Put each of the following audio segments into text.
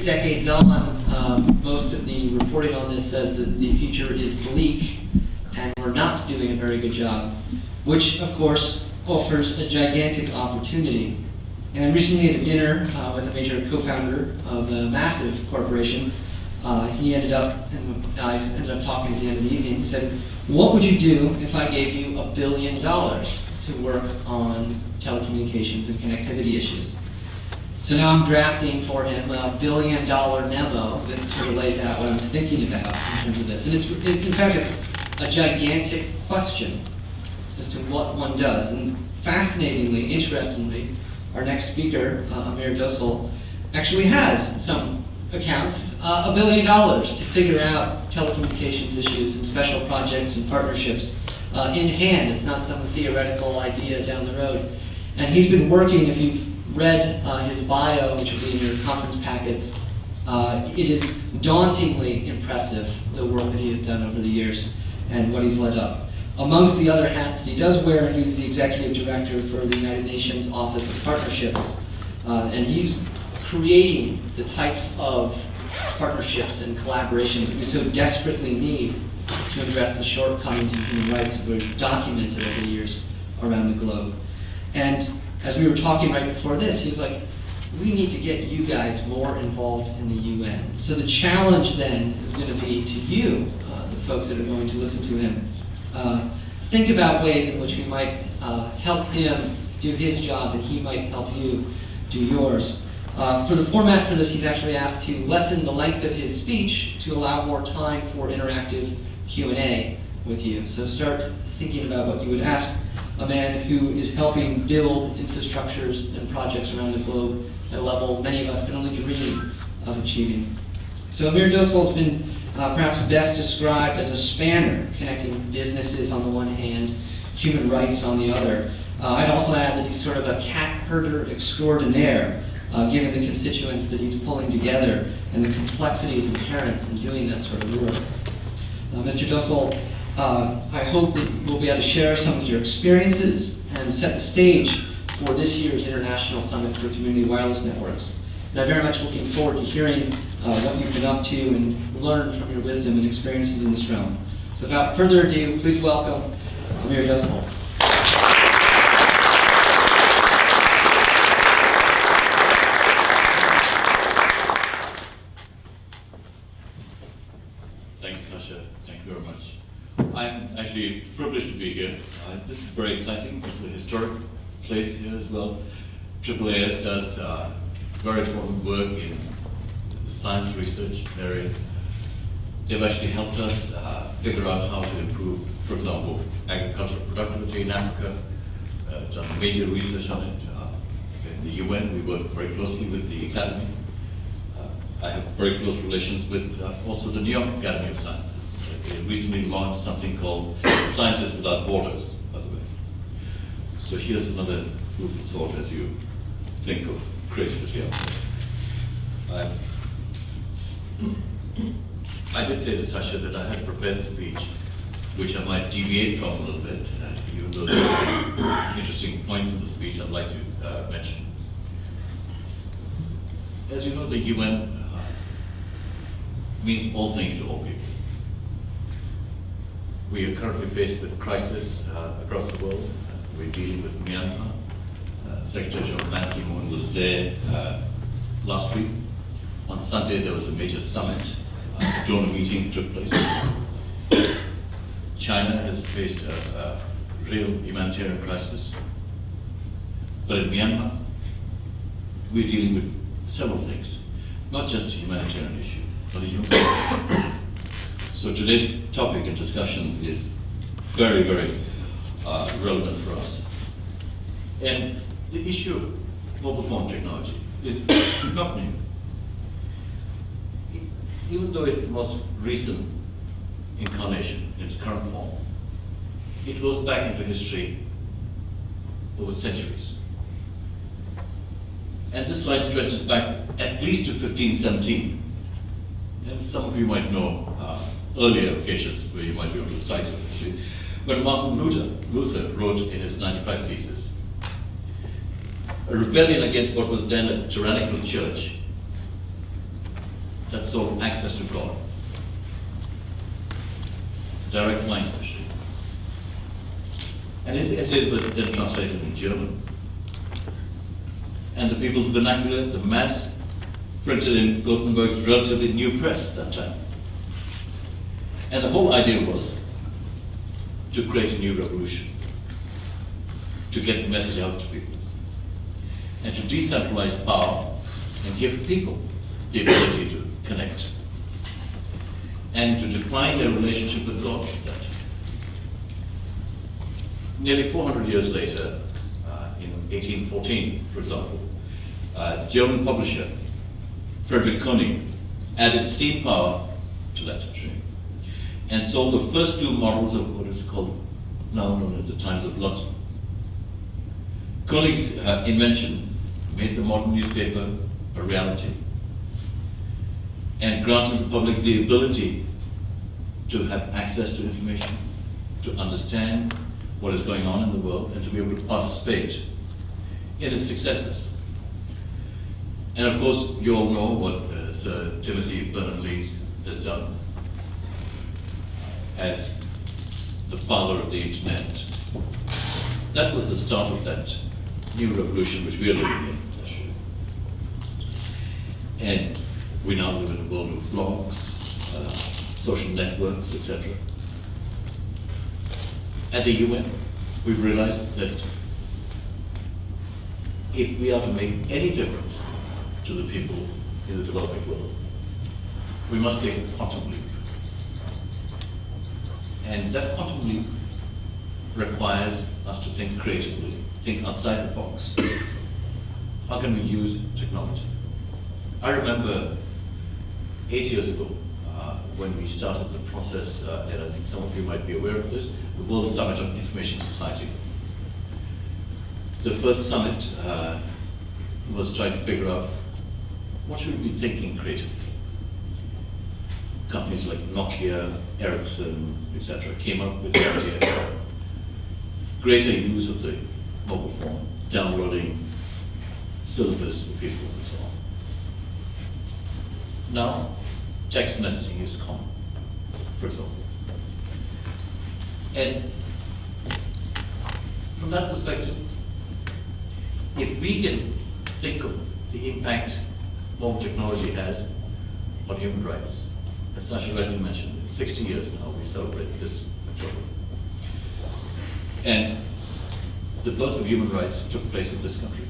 decades on, most of the reporting on this says that the future is bleak and we're not doing a very good job, which of course offers a gigantic opportunity. And recently at a dinner with a major co-founder of a massive corporation, he ended up, and I ended up talking at the end of the evening, he said, what would you do if I gave you $1 billion to work on telecommunications and connectivity issues? So now I'm drafting for him a $1 billion memo that sort of lays out what I'm thinking about in terms of this. And in fact, it's a gigantic question as to what one does. And fascinatingly, interestingly, our next speaker, Amir Dosal, actually has some accounts, $1 billion to figure out telecommunications issues and special projects and partnerships in hand. It's not some theoretical idea down the road. And he's been working, if you've read his bio, which will be in your conference packets, it is dauntingly impressive, the work that he has done over the years and what he's led up. Amongst the other hats that he does wear, he's the executive director for the United Nations Office of Partnerships, and he's creating the types of partnerships and collaborations that we so desperately need to address the shortcomings in human rights that were documented over the years around the globe. And as we were talking right before this, he was like, we need to get you guys more involved in the UN. So the challenge then is going to be to you, the folks that are going to listen to him, think about ways in which we might help him do his job and he might help you do yours. For the format for this, he's actually asked to lessen the length of his speech to allow more time for interactive Q&A with you. So start thinking about what you would ask a man who is helping build infrastructures and projects around the globe at a level many of us can only dream of achieving. So Amir Dosal has been perhaps best described as a spanner, connecting businesses on the one hand, human rights on the other. I'd also add that he's sort of a cat herder extraordinaire, given the constituents that he's pulling together and the complexities inherent in doing that sort of work. Mr. Dosal, I hope that we'll be able to share some of your experiences and set the stage for this year's International Summit for Community Wireless Networks. And I'm very much looking forward to hearing what you've been up to and learn from your wisdom and experiences in this realm. So without further ado, please welcome Amir Dosal. Thanks, Sasha. Thank you very much. I'm actually privileged to be here. This is very exciting. This is a historic place here as well. AAAS does very important work in the science research area. They've actually helped us figure out how to improve, for example, agricultural productivity in Africa. Done major research on it. In the UN, we work very closely with the Academy. I have very close relations with also the New York Academy of Sciences. They recently launched something called Scientists Without Borders, by the way. So here's another food for thought as you think of creativity out there. I did say to Sasha that I had prepared a speech which I might deviate from a little bit, even though there are some interesting points in the speech I'd like to mention. As you know, the UN means all things to all people. We are currently faced with a crisis across the world. We're dealing with Myanmar. Secretary General Ban Ki-moon was there last week. On Sunday, there was a major summit. The donor meeting took place. China has faced a real humanitarian crisis. But in Myanmar, we're dealing with several things, not just a humanitarian issue, but a human issue. So today's topic and discussion is very, very relevant for us. And the issue of mobile phone technology is not new. Even though it's the most recent incarnation in its current form, it goes back into history over centuries. And this line stretches back at least to 1517. And some of you might know earlier occasions where you might be able to cite it, actually. When Martin Luther wrote in his 95 Theses, a rebellion against what was then a tyrannical church that sold access to God. It's a direct line, actually. And his essays were then translated in German. And the people's vernacular, the mass, printed in Gutenberg's relatively new press that time. And the whole idea was to create a new revolution, to get the message out to people, and to decentralize power and give people the ability to connect, and to define their relationship with God at that time. Nearly 400 years later, in 1814, for example, the German publisher, Friedrich Koenig, added steam power to that train and sold the first two models of what is called, now known as the Times of London. Koenig's invention made the modern newspaper a reality and granted the public the ability to have access to information, to understand what is going on in the world, and to be able to participate in its successes. And of course, you all know what Sir Timothy Berners-Lee has done as the father of the internet. That was the start of that new revolution which we are living in. And we now live in a world of blogs, social networks, etc. At the UN, we've realized that if we are to make any difference to the people in the developing world, we must take a quantum leap. And that quantum leap requires us to think creatively, think outside the box. How can we use technology? I remember 8 years ago, when we started the process, and I think some of you might be aware of this, the World Summit on Information Society. The first summit was trying to figure out what should we be thinking creatively. Companies like Nokia, Ericsson, etc. came up with the idea of greater use of the mobile phone, downloading syllabus for people and so on. Now, text messaging is common, for example. And from that perspective, if we can think of the impact modern technology has on human rights, as Sasha rightly mentioned, it's 60 years now we celebrate this October. And the birth of human rights took place in this country.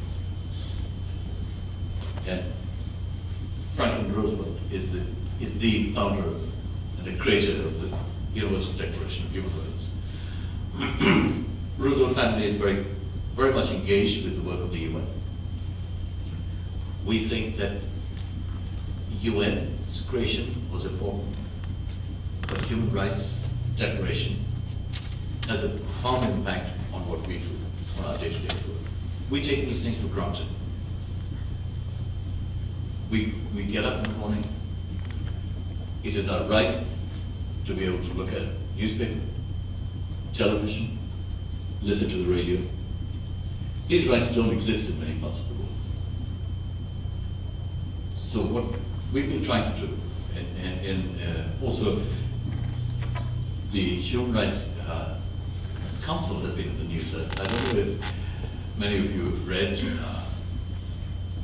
And Franklin Roosevelt is the founder and the creator of the Universal Declaration of Human Rights. Roosevelt family is very, very much engaged with the work of the UN. We think that UN's creation was important, but Human Rights Declaration has a profound impact on what we do, on our day-to-day work. We take these things for granted. We get up in the morning. It is our right to be able to look at newspaper, television, listen to the radio. These rights don't exist in many parts of the world. So what we've been trying to do, and also the Human Rights Council has been in the news. I don't know if many of you have read,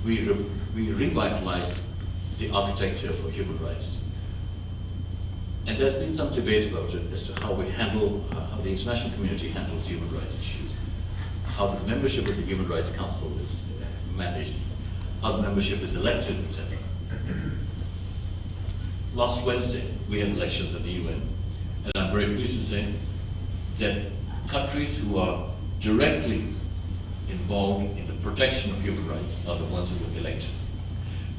we revitalized the architecture for human rights. And there's been some debate about it as to how we handle, how the international community handles human rights issues, how the membership of the Human Rights Council is managed, how the membership is elected, etc. Last Wednesday, we had elections at the UN, and I'm very pleased to say that countries who are directly involved in the protection of human rights are the ones who were elected.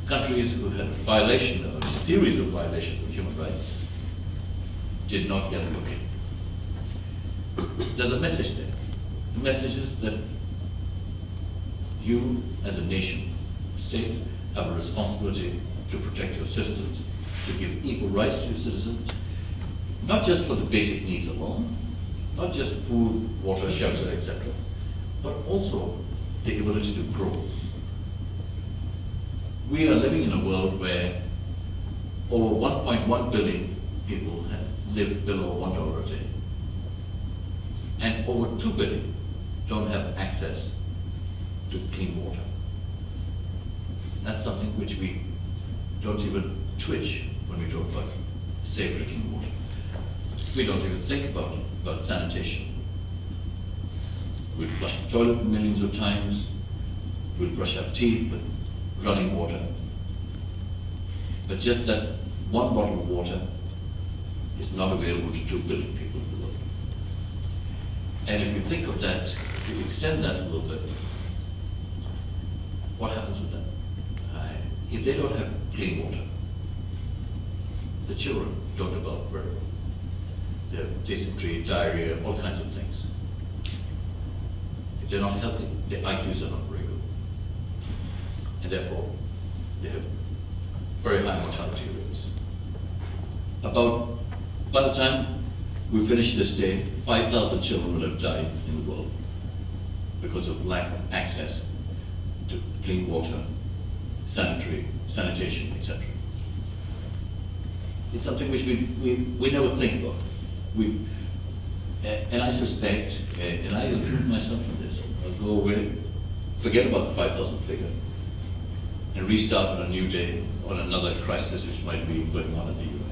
Countries who had a violation, or a series of violations of human rights, did not get a look in. There's a message there. The message is that you, as a nation, state, have a responsibility to protect your citizens, to give equal rights to your citizens, not just for the basic needs alone, not just food, water, shelter, etc., but also the ability to grow. We are living in a world where over 1.1 billion people live below $1 a day. And over 2 billion don't have access to clean water. That's something which we don't even twitch when we talk about safe drinking water. We don't even think about sanitation. We flush the toilet millions of times. We brush our teeth with running water. But just that one bottle of water is not available to 2 billion people in the world. And if you think of that, if you extend that a little bit, what happens with them? If they don't have clean water, the children don't develop very well. They have dysentery, diarrhea, all kinds of things. If they're not healthy, their IQs are not very good. And therefore, they have very high mortality rates. By the time we finish this day, 5,000 children will have died in the world because of lack of access to clean water, sanitation, etc. It's something which we never think about. And I suspect, and I include myself in this, I'll go away, forget about the 5,000 figure, and restart on a new day on another crisis which might be going on in the UN.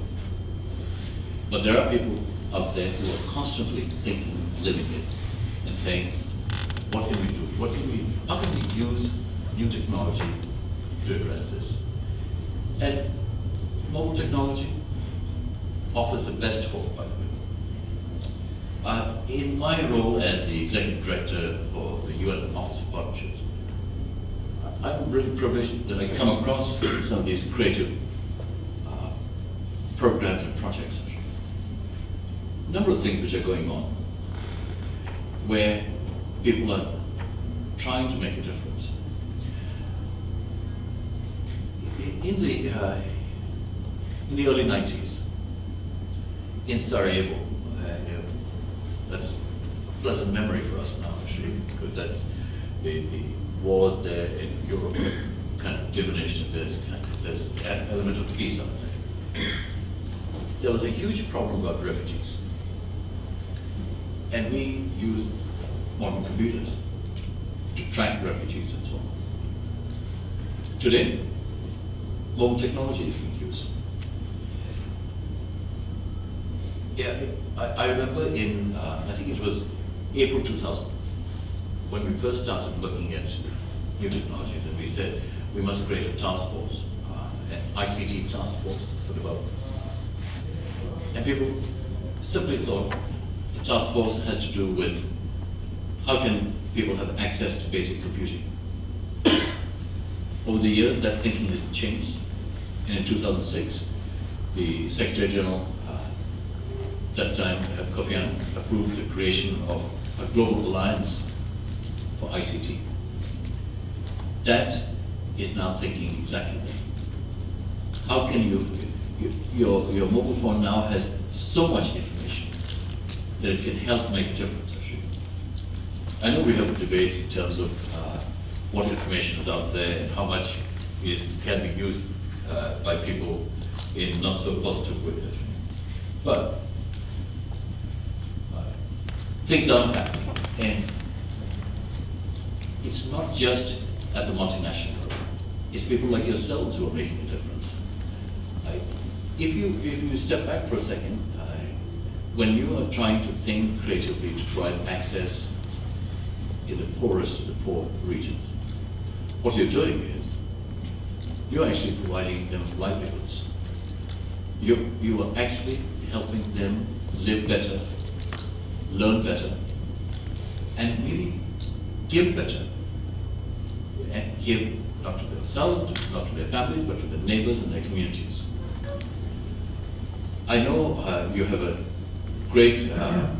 But there are people out there who are constantly thinking, living it, and saying, what can we do? How can we use new technology to address this? And mobile technology offers the best hope, by the way. In my role as the executive director for the UN Office of Partnerships, I'm really privileged that I come across some of these creative programs and projects. A number of things which are going on where people are trying to make a difference. In the early 90s, in Sarajevo, that's a pleasant memory for us now, actually, because that's the wars there in Europe kind of diminished, and there's an element of peace out there. There was a huge problem about refugees, and we used modern computers to track refugees and so on. Today, mobile technology is being used. Yeah, I remember in, I think it was April 2000, when we first started looking at new technologies, and we said we must create a task force, an ICT task force for development. And people simply thought the task force has to do with how can people have access to basic computing. Over the years, that thinking has changed. And in 2006, the Secretary General, that time, Kofi Annan, approved the creation of a global alliance for ICT. That is now thinking exactly that. How can your mobile phone now has so much information that it can help make a difference, actually. I know we have a debate in terms of what information is out there and how much can be used by people in not so positive ways. But things are happening, and it's not just at the multinational level. It's people like yourselves who are making a difference. If you step back for a second, when you are trying to think creatively to provide access in the poorest of the poor regions, what you're doing is you're actually providing them livelihoods. You are actually helping them live better, learn better, and really give better. And give not to themselves, not to their families, but to their neighbors and their communities. I know you have a great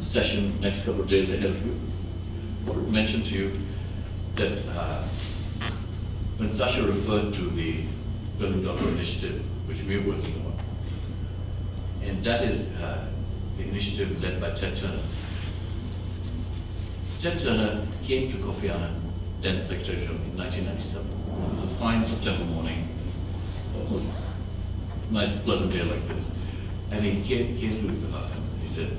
session next couple of days ahead of you. I want to mention to you that when Sasha referred to the $1 billion initiative, which we're working on, and that is the initiative led by Ted Turner. Ted Turner came to Kofi Annan, then Secretary General, in 1997. It was a fine September morning, almost nice pleasant day like this. And he came to he said,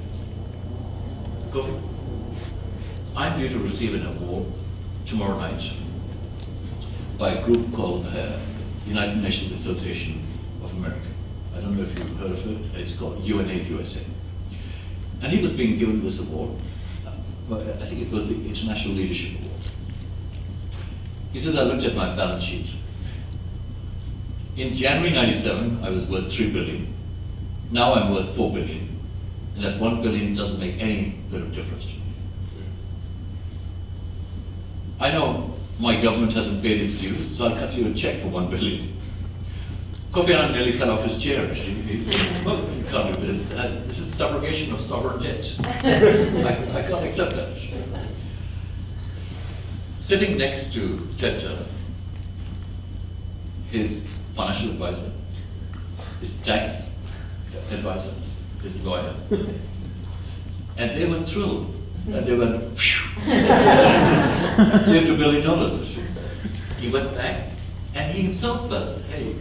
Kofi, I'm due to receive an award tomorrow night by a group called United Nations Association of America. I don't know if you've heard of it. It's called UNA USA. And he was being given this award. I think it was the International Leadership Award. He says, I looked at my balance sheet. In January '97, I was worth $3 billion. Now I'm worth $4 billion. And that $1 billion doesn't make any bit of difference to me. I know my government hasn't paid its dues, so I'll cut you a check for $1 billion. Kofi Annan nearly fell off his chair. He said, well, you can't do this. This is subrogation of sovereign debt. I can't accept that. Sitting next to Ted Turner, his financial advisor, his tax advisor, his lawyer, and they were thrilled. And they went, saved $1 billion. He went back, and he himself felt, hey,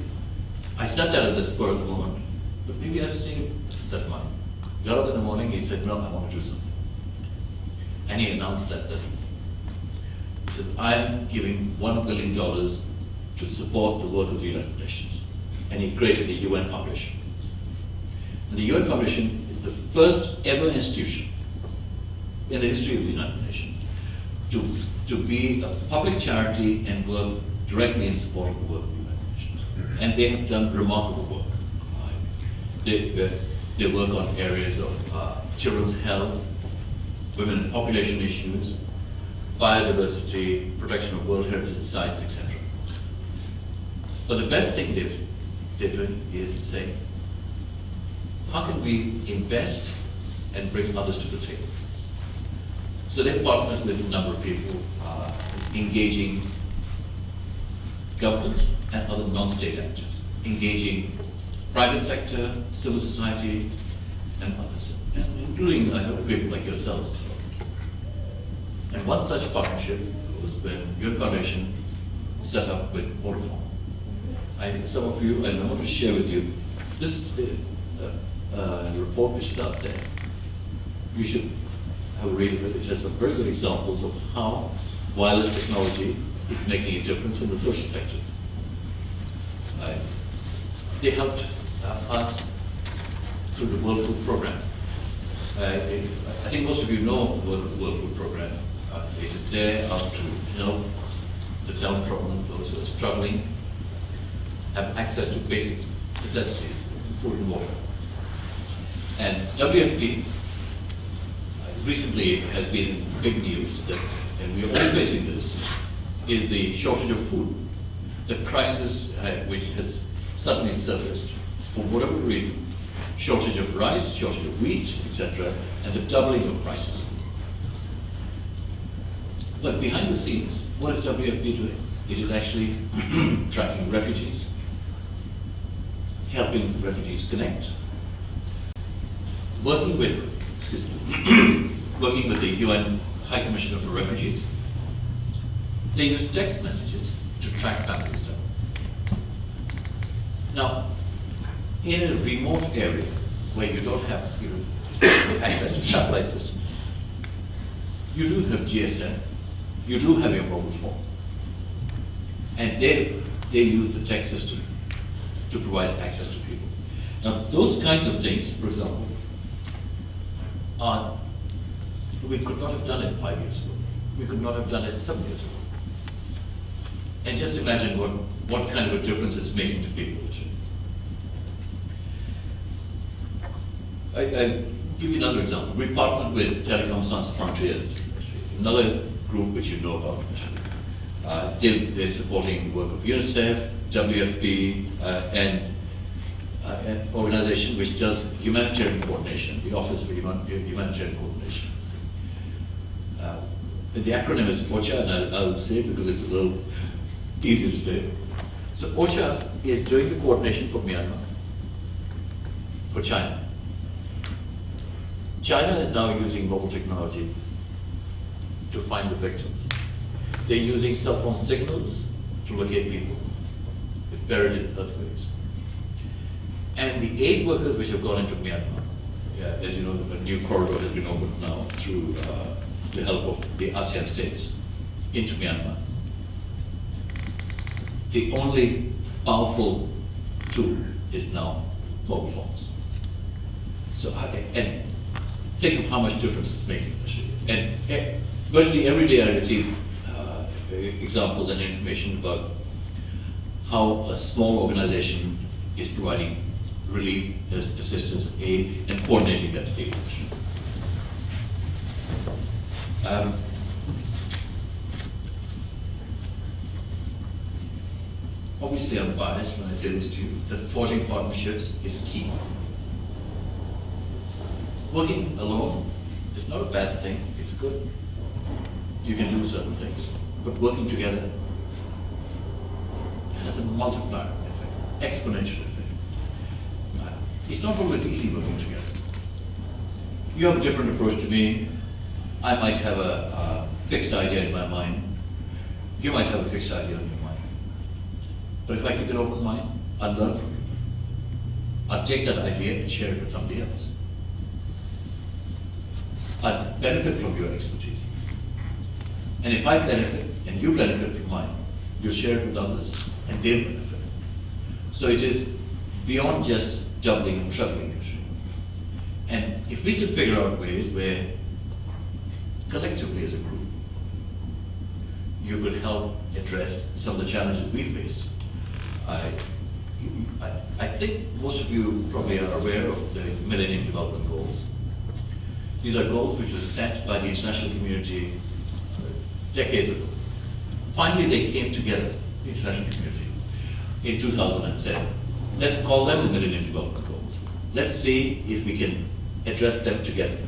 I said that at the spur of the moment, but maybe I've saved that money. Got up in the morning, he said, no, I want to do something. And he announced that. He says, I'm giving $1 billion to support the work of the United Nations. And he created the UN Foundation. And the UN Foundation is the first ever institution in the history of the United Nations to be a public charity and work directly in support of the work of the United Nations. And they have done remarkable work. They work on areas of children's health, women and population issues, biodiversity, protection of world heritage sites, etc. But the best thing they're doing is saying, how can we invest and bring others to the table? So they partnered with a number of people engaging governments and other non-state actors, engaging private sector, civil society, and others, and including, I know, people like yourselves as well. And one such partnership was when UN Foundation set up with Vodafone. Some of you, I want to share with you, this is the report which is out there. You should have a read of it. It has some very good examples of how wireless technology is making a difference in the social sector. They helped us through the World Food Program. I think most of you know the World Food Program. It is there to help the downtrodden, those who are struggling, have access to basic necessities, food and water. And WFP recently has been in big news that, and we're all facing this, is the shortage of food. The crisis which has suddenly surfaced for whatever reason, shortage of rice, shortage of wheat, etc., and the doubling of prices. But behind the scenes, what is WFP doing? It is actually tracking refugees, helping refugees connect, working with the UN High Commissioner for Refugees. They use text messages to track families down. Now, in a remote area where you don't have access to satellite systems, you do have GSM, you do have your mobile phone, and they use the text system to provide access to people. Now, those kinds of things, for example, we could not have done it 5 years ago. We could not have done it 7 years ago. And just imagine what kind of a difference it's making to people. I give you another example. We partnered with Telecom Sans Frontiers, another group which you know about. They're supporting the work of UNICEF, WFP, and an organization which does humanitarian coordination, the Office for Humanitarian Coordination. The acronym is OCHA, and I'll say it because it's a little easy to say. So OCHA is doing the coordination for Myanmar, for China. China is now using mobile technology to find the victims. They're using cell phone signals to locate people buried in earthquakes. And the aid workers which have gone into Myanmar, as you know, a new corridor has been opened now through the help of the ASEAN states into Myanmar. The only powerful tool is now mobile phones. So, and think of how much difference it's making. And virtually every day I receive examples and information about how a small organization is providing relief, assistance, aid, and coordinating that aid. Obviously, I'm biased when I say this to you, that forging partnerships is key. Working alone is not a bad thing, it's good. You can do certain things, but working together has a multiplier effect, exponential effect. It's not always easy working together. You have a different approach to me. I might have a fixed idea in my mind. You might have a fixed idea in your mind. But if I keep an open mind, I'll learn from you. I'll take that idea and share it with somebody else. I'll benefit from your expertise. And if I benefit and you benefit from mine, you'll share it with others and they'll benefit. So it is beyond just doubling and tripling it. And if we can figure out ways where collectively as a group, you could help address some of the challenges we face. I think most of you probably are aware of the Millennium Development Goals. These are goals which were set by the international community decades ago. Finally, they came together, the international community, in 2007. Let's call them the Millennium Development Goals. Let's see if we can address them together.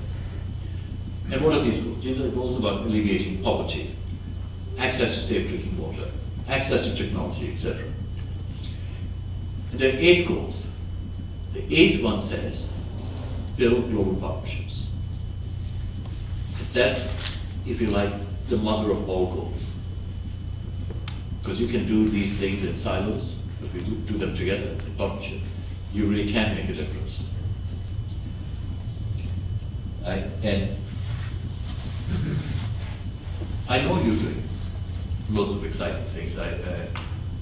And what are these goals? These are goals about alleviating poverty, access to safe drinking water, access to technology, etc. And there are 8 goals. The 8th one says, build global partnerships. That's, if you like, the mother of all goals. Because you can do these things in silos, but if we do them together in partnership, you really can make a difference. And I know you're doing loads of exciting things. I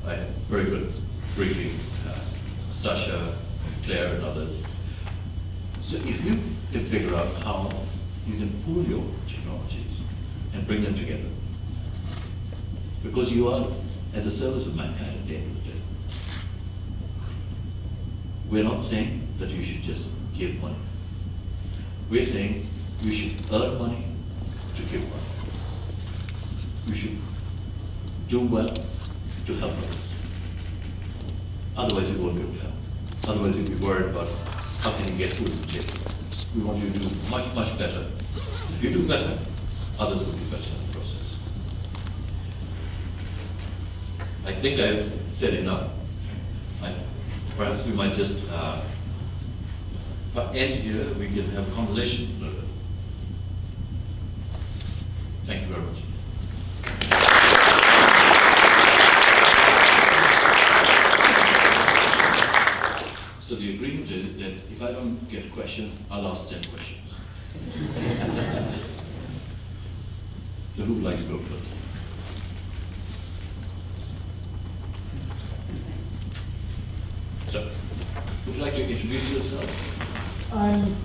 had very good briefing, Sasha, Claire, and others. So if you can figure out how you can pool your technologies and bring them together, because you are at the service of mankind at the end of the day. We're not saying that you should just give money. We're saying you should earn money to give money. You should do well to help others. Otherwise, you won't be able to help. Otherwise, you'll be worried about how can you get food on the table. We want you to do much, much better. If you do better, others will do better in the process. I think I've said enough. Perhaps we might just end here. We can have a conversation. Thank you very much. So the agreement is that if I don't get a question, I'll ask 10 questions. So who would like to go first? So, would you like to introduce yourself? I'm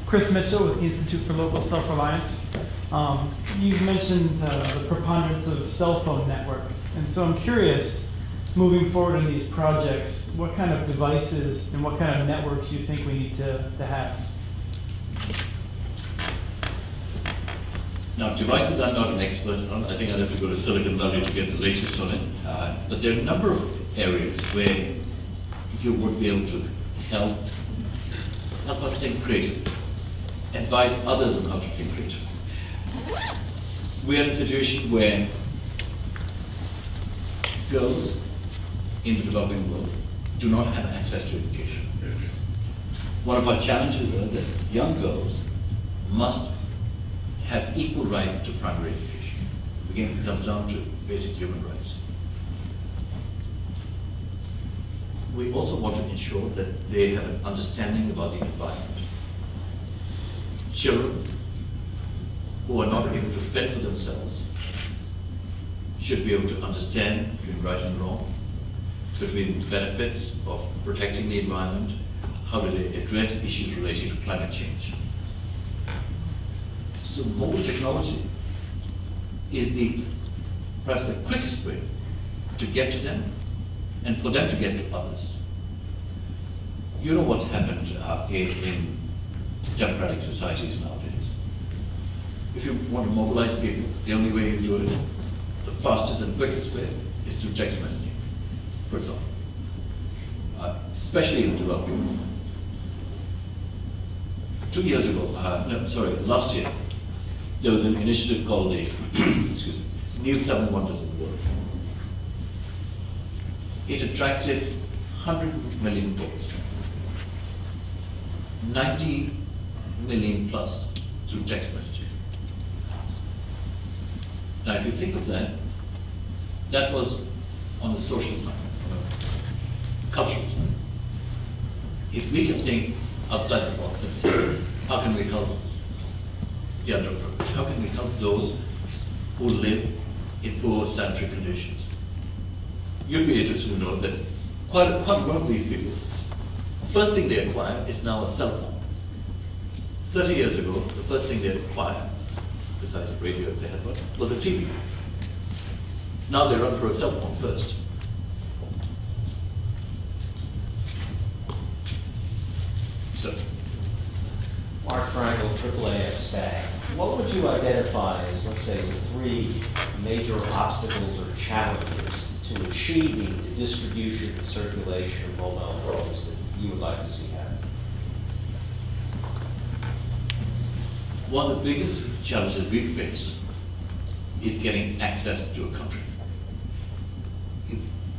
Chris Mitchell with the Institute for Local Self-Reliance. You've mentioned the preponderance of cell phone networks, and so I'm curious, moving forward in these projects, what kind of devices and what kind of networks you think we need to have? Now, devices I'm not an expert on. I think I'd have to go to Silicon Valley to get the latest on it. But there are a number of areas where you would be able to help us think creative, advise others on how to think creative. We are in a situation where girls in the developing world do not have access to education. One of our challenges is that young girls must have equal right to primary education. Again, it comes down to basic human rights. we also want to ensure that they have an understanding about the environment. Children who are not able to fend for themselves should be able to understand between right and wrong, between the benefits of protecting the environment, how do they address issues related to climate change. So mobile technology is perhaps the quickest way to get to them and for them to get to others. You know what's happened in democratic societies nowadays. If you want to mobilize people, the only way you do it, the fastest and quickest way, is through text messaging, for example. Especially in the developing world. 2 years ago, last year, there was an initiative called the excuse me, New 7 Wonders of the World. It attracted 100 million votes, 90 million plus through text messaging. Now, if you think of that, that was on the social side, on the cultural side. If we can think outside the box and say, how can we help the underprivileged? How can we help those who live in poor sanitary conditions? You'd be interested to know that quite a lot of these people, first thing they acquire is now a cell phone. 30 years ago, the first thing they acquired, besides the radio if they had one, was a TV. Now they run for a cell phone first. So, Mark Frankel, AAAS SAG. What would you identify as, let's say, the 3 major obstacles or challenges to achieving the distribution and circulation of mobile phones that you would like to see happen? one of the biggest challenges we've faced is getting access to a country.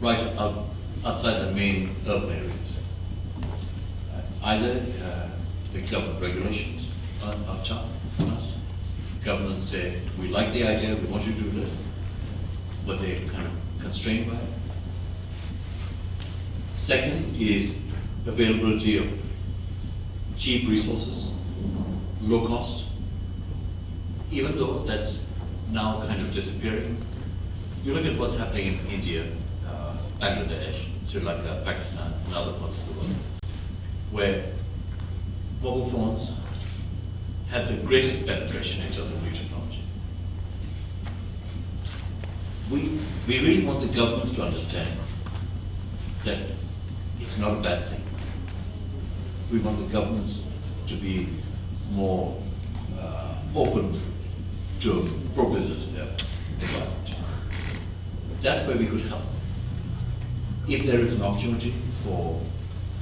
Right outside the main urban areas. Either the government regulations are tough on us. Governments say, we like the idea, we want you to do this, but they're kind of constrained by it. Second is availability of cheap resources, low cost, even though that's now kind of disappearing. You look at what's happening in India, Bangladesh, Sri Lanka, Pakistan, and other parts of the world, where mobile phones had the greatest penetration in terms of new technology. We really want the governments to understand that it's not a bad thing. We want the governments to be more open to pro-business environment. That's where we could help. If there is an opportunity for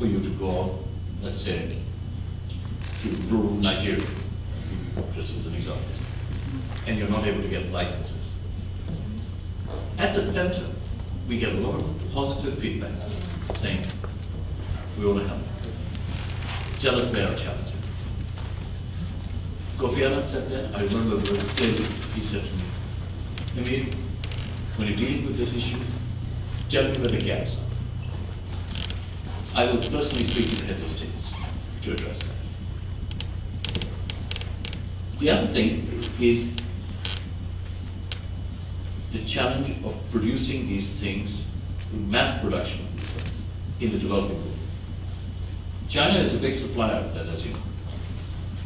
you to go, let's say, to rural Nigeria, just as an example, and you're not able to get licenses. At the center, we get a lot of positive feedback saying, we want to help. Tell us where our challenge is. Kofi Annan said that, I remember very clearly, he said to me, Amir, when you're dealing with this issue, tell me where the gaps are. I will personally speak to the heads of states to address that. The other thing is the challenge of producing these things, mass production of these things, in the developing world. China is a big supplier of that, as you know.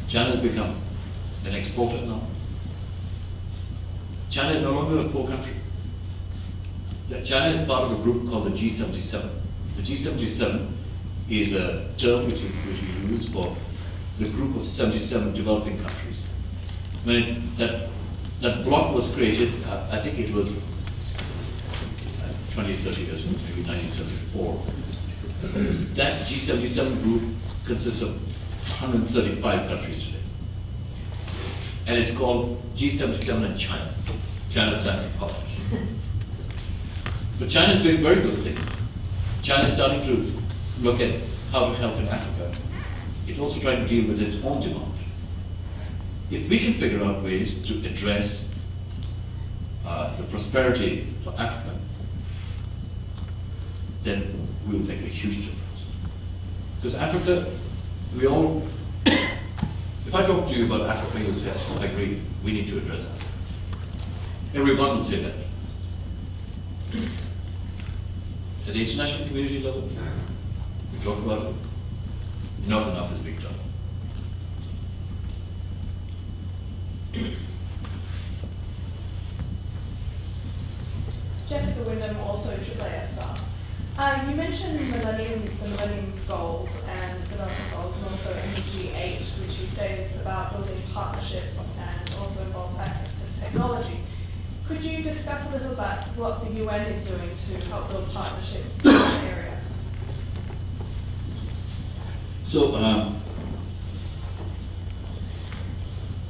China has become an exporter now. China is no longer a poor country. China is part of a group called the G77. The G77 is a term which we use for the group of 77 developing countries. When that bloc was created, I think it was 20, 30 years ago, maybe 1974. That G77 group consists of 135 countries today. And it's called G77 and China. China stands for population. But China is doing very good things. China is starting to look at how to help in Africa. It's also trying to deal with its own demand. If we can figure out ways to address the prosperity for Africa, then will make a huge difference. Because Africa, we all, if I talk to you about Africa, you'll say, I agree, we need to address that. Everyone will say that. At the international community level, we talk about it, not enough is being done. Jessica Wyndham, also AAAS staff. You mentioned the Millennium Goals and Development Goals, and also MDG 8, which you say is about building partnerships and also involves access to technology. Could you discuss a little about what the UN is doing to help build partnerships in that area? So,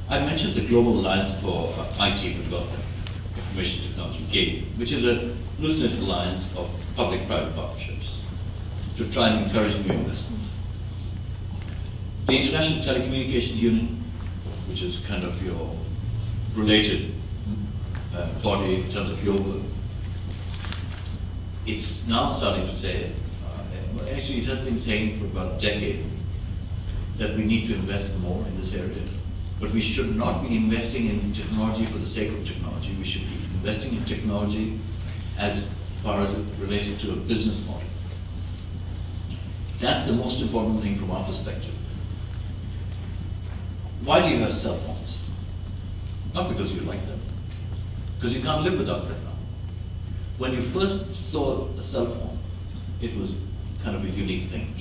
I mentioned the Global Alliance for IT for Development, Information Technology, GATE, which is a loose-knit alliance of public-private partnerships to try and encourage new investments. The International Telecommunication Union, which is kind of your related body in terms of your work, it's now starting to say, actually it has been saying for about a decade, that we need to invest more in this area. But we should not be investing in technology for the sake of technology. We should be investing in technology as far as it relates to a business model. That's the most important thing from our perspective. Why do you have cell phones? Not because you like them, because you can't live without them now. When you first saw a cell phone, it was kind of a unique thing.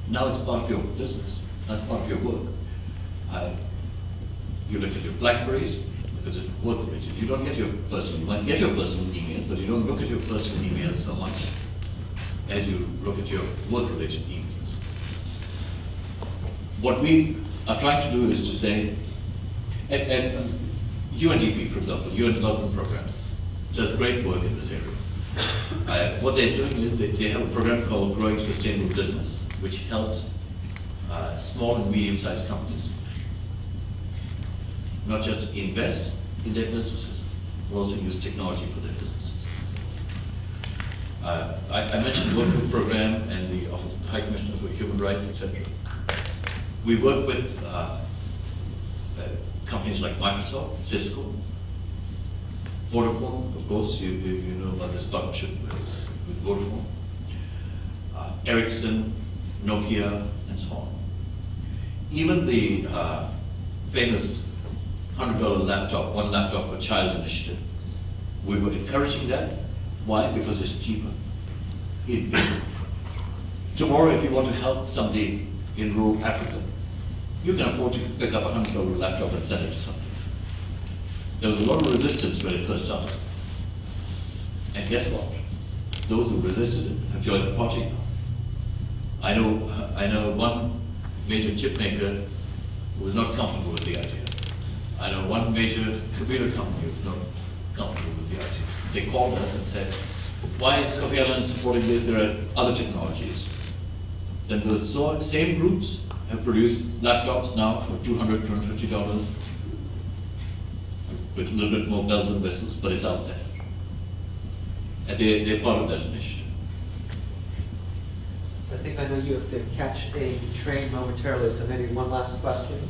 Now it's part of your business, that's part of your work. You look at your Blackberries because it's work-related. You don't get your personal, you might get your personal emails, but you don't look at your personal emails so much as you look at your work-related emails. What we are trying to do is to say, at UNDP, for example, UN Development Program, does great work in this area. What they're doing is they have a program called Growing Sustainable Business, which helps small and medium-sized companies not just invest in their businesses, but also use technology for their businesses. I mentioned the Work Program and the Office of the High Commissioner for Human Rights, etc. We work with companies like Microsoft, Cisco, Vodafone, of course, you know about this partnership with Vodafone, Ericsson, Nokia, and so on. Even the famous $100 laptop, one laptop per child initiative, we were encouraging that. Why? Because it's cheaper. Tomorrow, if you want to help somebody in rural Africa, you can afford to pick up a $100 laptop and send it to somebody. There was a lot of resistance when it first started. And guess what? Those who resisted it have joined the party now. I know one major chip maker who was not comfortable with the idea. I know one major computer company who was not comfortable with the idea. They called us and said, why is Kofi Annan supporting this? There are other technologies. Then those same groups have produced laptops now for $200, $250 with a little bit more bells and whistles, but it's out there. And they're part of that initiative. I think I know you have to catch a train momentarily, so maybe one last question.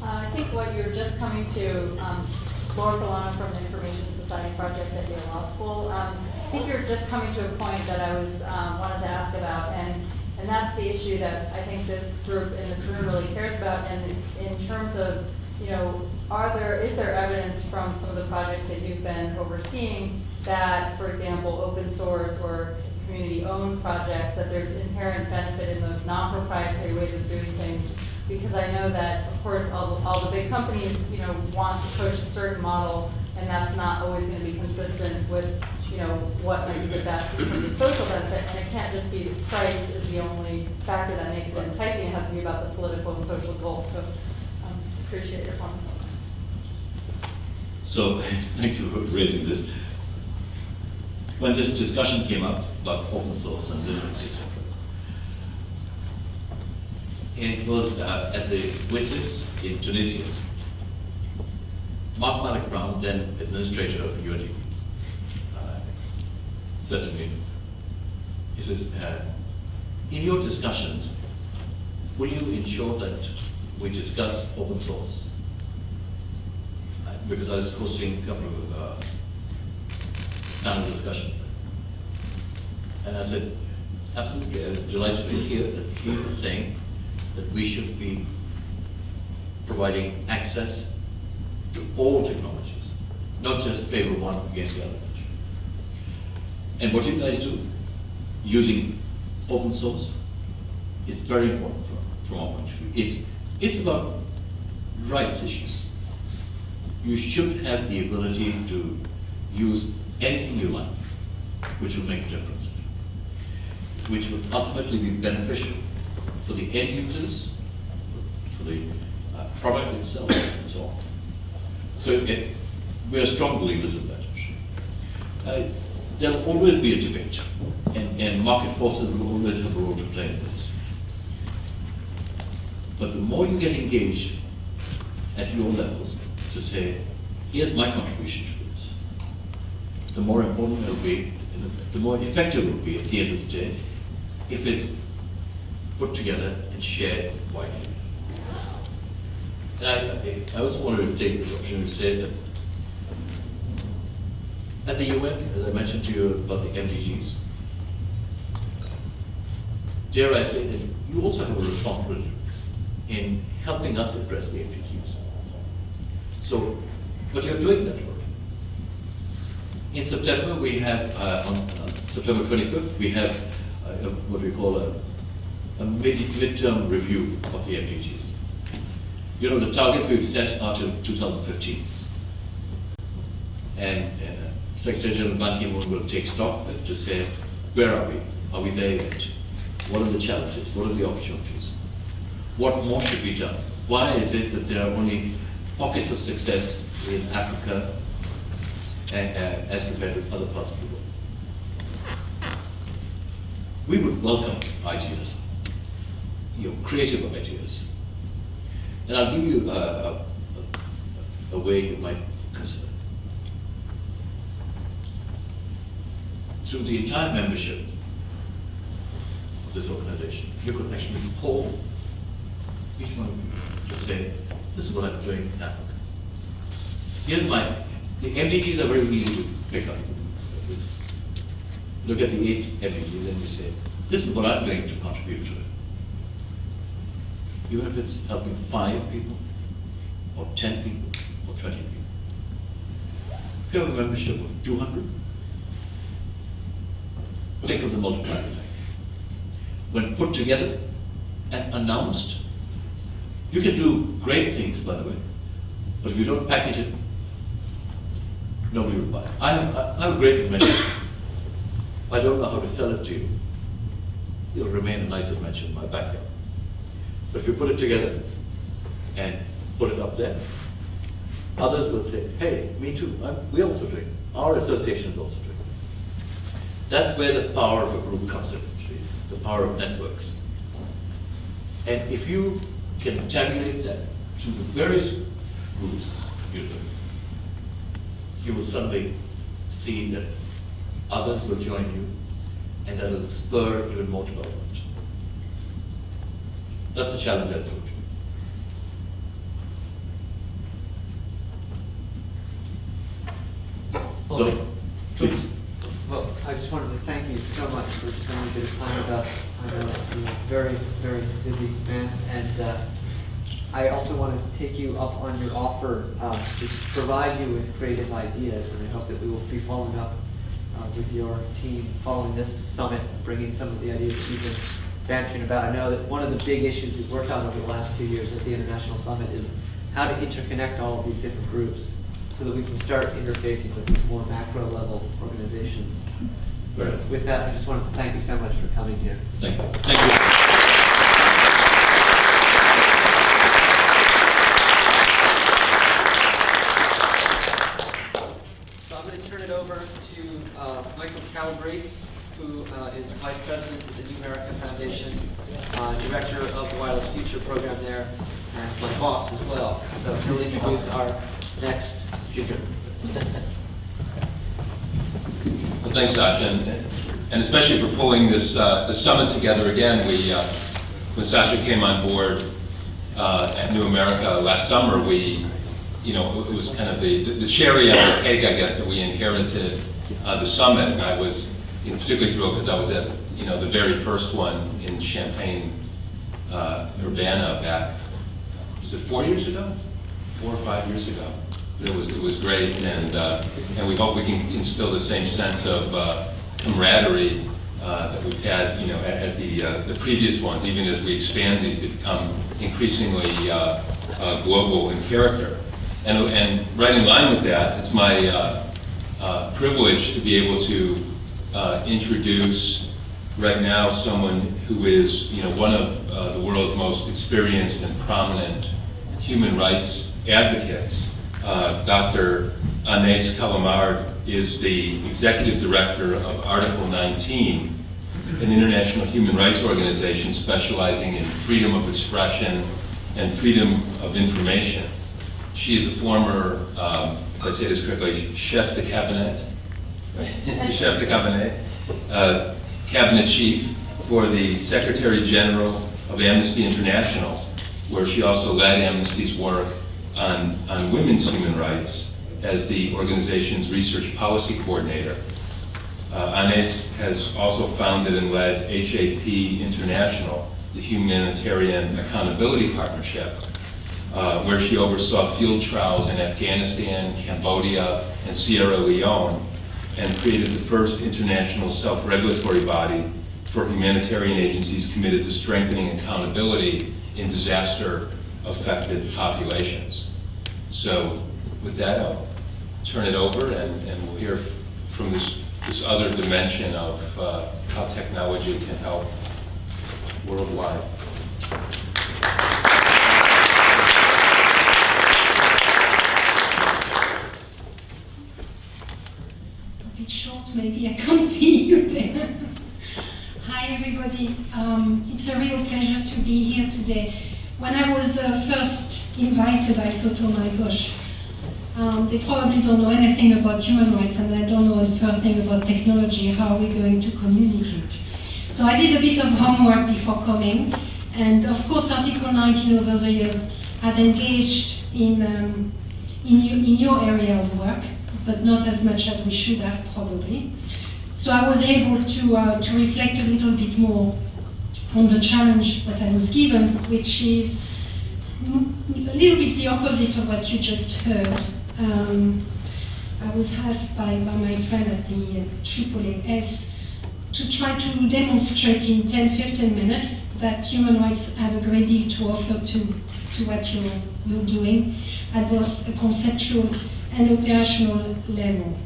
I think what you're just coming to, Laura Colonna from the Information Society Project at Yale Law School, I think you're just coming to a point that I was wanted to ask about, and that's the issue that I think this group in this room really cares about. And in terms of, is there evidence from some of the projects that you've been overseeing that, for example, open source or community-owned projects, that there's inherent benefit in those non-proprietary ways of doing things? Because I know that, of course, all the big companies, want to push a certain model, and that's not always going to be consistent with, what might be the best in terms of social benefit. And it can't just be the price is the only factor that makes it enticing. It has to be about the political and social goals. So, appreciate your comments on that. So, thank you for raising this. When this discussion came up about open source and Linux, etc., it was at the WSIS in Tunisia. Mark Malik Brown, then administrator of UNDP, said to me, he says, in your discussions, will you ensure that we discuss open source? Because I was hosting a couple of panel discussions. And I said, absolutely, I was delighted to hear that he was saying that we should be providing access to all technologies, not just favor one against the other. And what you guys do, using open source, is very important from our point of view. It's about rights issues. You should have the ability to use anything you like, which will make a difference, which would ultimately be beneficial for the end users, for the product itself, and so on. So we are strong believers in that. There'll always be a debate, and market forces will always have a role to play in this. But the more you get engaged at your levels to say, here's my contribution to this, the more important it'll be, the more effective it will be at the end of the day if it's put together and shared widely. And I also wanted to take this opportunity to say that at the UN, as I mentioned to you about the MDGs, dare I say that you also have a responsibility in helping us address the MDGs. So, but you're doing that work. In September, we have, on September 25th, we have what we call a midterm review of the MDGs. You know, the targets we've set are to 2015. And Secretary General Ban Ki-moon will take stock of it to say, where are we? Are we there yet? What are the challenges? What are the opportunities? What more should be done? Why is it that there are only pockets of success in Africa as compared with other parts of the world? We would welcome ideas, your creative ideas. And I'll give you a way you might consider. Through the entire membership of this organization, you could actually poll each one of you to say, this is what I'm doing in Africa. Here's the MDGs are very easy to pick up. Look at the 8 MDGs and you say, this is what I'm going to contribute to it. Even if it's helping 5 people, or 10 people, or 20 people. If you have a membership of 200, think of the multiplier effect. When put together and announced, you can do great things, by the way, but if you don't package it, nobody will buy it. I have a great invention. I don't know how to sell it to you. It'll remain a nice invention in my backyard. But if you put it together and put it up there, others will say, hey, me too, we also do it. Our association is also doing it. That's where the power of a group comes in, the power of networks. And if you can tabulate that to the various groups you're doing, you will suddenly see that others will join you, and that will spur even more development. That's the challenge I threw to you. So, please. Well, I just wanted to thank you so much for spending a bit of time with us. I know you're a very, very busy man, and I also want to take you up on your offer to provide you with creative ideas, and I hope that we will be following up with your team following this summit, bringing some of the ideas that you've been bantering about. I know that one of the big issues we've worked on over the last 2 years at the International Summit is how to interconnect all of these different groups so that we can start interfacing with these more macro level organizations. So with that, I just wanted to thank you so much for coming here. Thank you. Thank you. So I'm going to turn it over to Michael Calabrese, who is Vice President of the New America Foundation, Director of the Wireless Future program there, and my boss as well. So he'll introduce our next speaker. Well, thanks, Sasha, and especially for pulling this the summit together again. When Sasha came on board at New America last summer, it was kind of the cherry on the cake, I guess, that we inherited the summit. And I was particularly thrilled because I was at the very first one in Champaign, Urbana back, was it 4 years ago? 4 or 5 years ago. But it was great, and we hope we can instill the same sense of camaraderie that we've had, at the previous ones, even as we expand these to become increasingly global in character. And right in line with that, it's my privilege to be able to introduce right now someone who is, one of the world's most experienced and prominent human rights advocates. Dr. Anais Calamard is the executive director of Article 19, an international human rights organization specializing in freedom of expression and freedom of information. She is a former, if I say this correctly, chef de cabinet, right? Chef de cabinet, cabinet chief for the Secretary General of Amnesty International, where she also led Amnesty's work on women's human rights as the organization's research policy coordinator. Anais has also founded and led HAP International, the Humanitarian Accountability Partnership, where she oversaw field trials in Afghanistan, Cambodia, and Sierra Leone, and created the first international self-regulatory body for humanitarian agencies committed to strengthening accountability in disaster-affected populations. So with that, I'll turn it over, and we'll hear from this other dimension of how technology can help worldwide. A bit short, maybe I can't see you there. Hi everybody, it's a real pleasure to be here today. When I was first invited, I thought, oh my gosh, they probably don't know anything about human rights, and I don't know anything about technology. How are we going to communicate? So I did a bit of homework before coming, and of course Article 19 over the years had engaged in your area of work, but not as much as we should have probably. So I was able to reflect a little bit more on the challenge that I was given, which is a little bit the opposite of what you just heard. I was asked by my friend at the AAAS to try to demonstrate in 10-15 minutes that human rights have a great deal to offer to what you're doing at both a conceptual and operational level.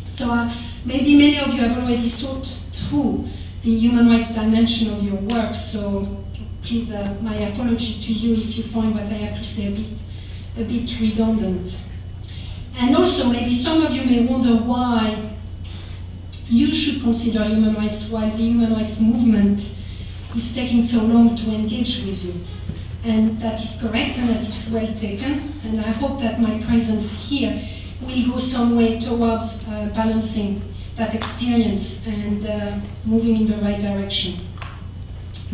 So maybe many of you have already thought through the human rights dimension of your work, so please, my apology to you if you find what I have to say a bit redundant. And also, maybe some of you may wonder why you should consider human rights while the human rights movement is taking so long to engage with you. And that is correct, and that is well taken, and I hope that my presence here will go some way towards balancing that experience and moving in the right direction.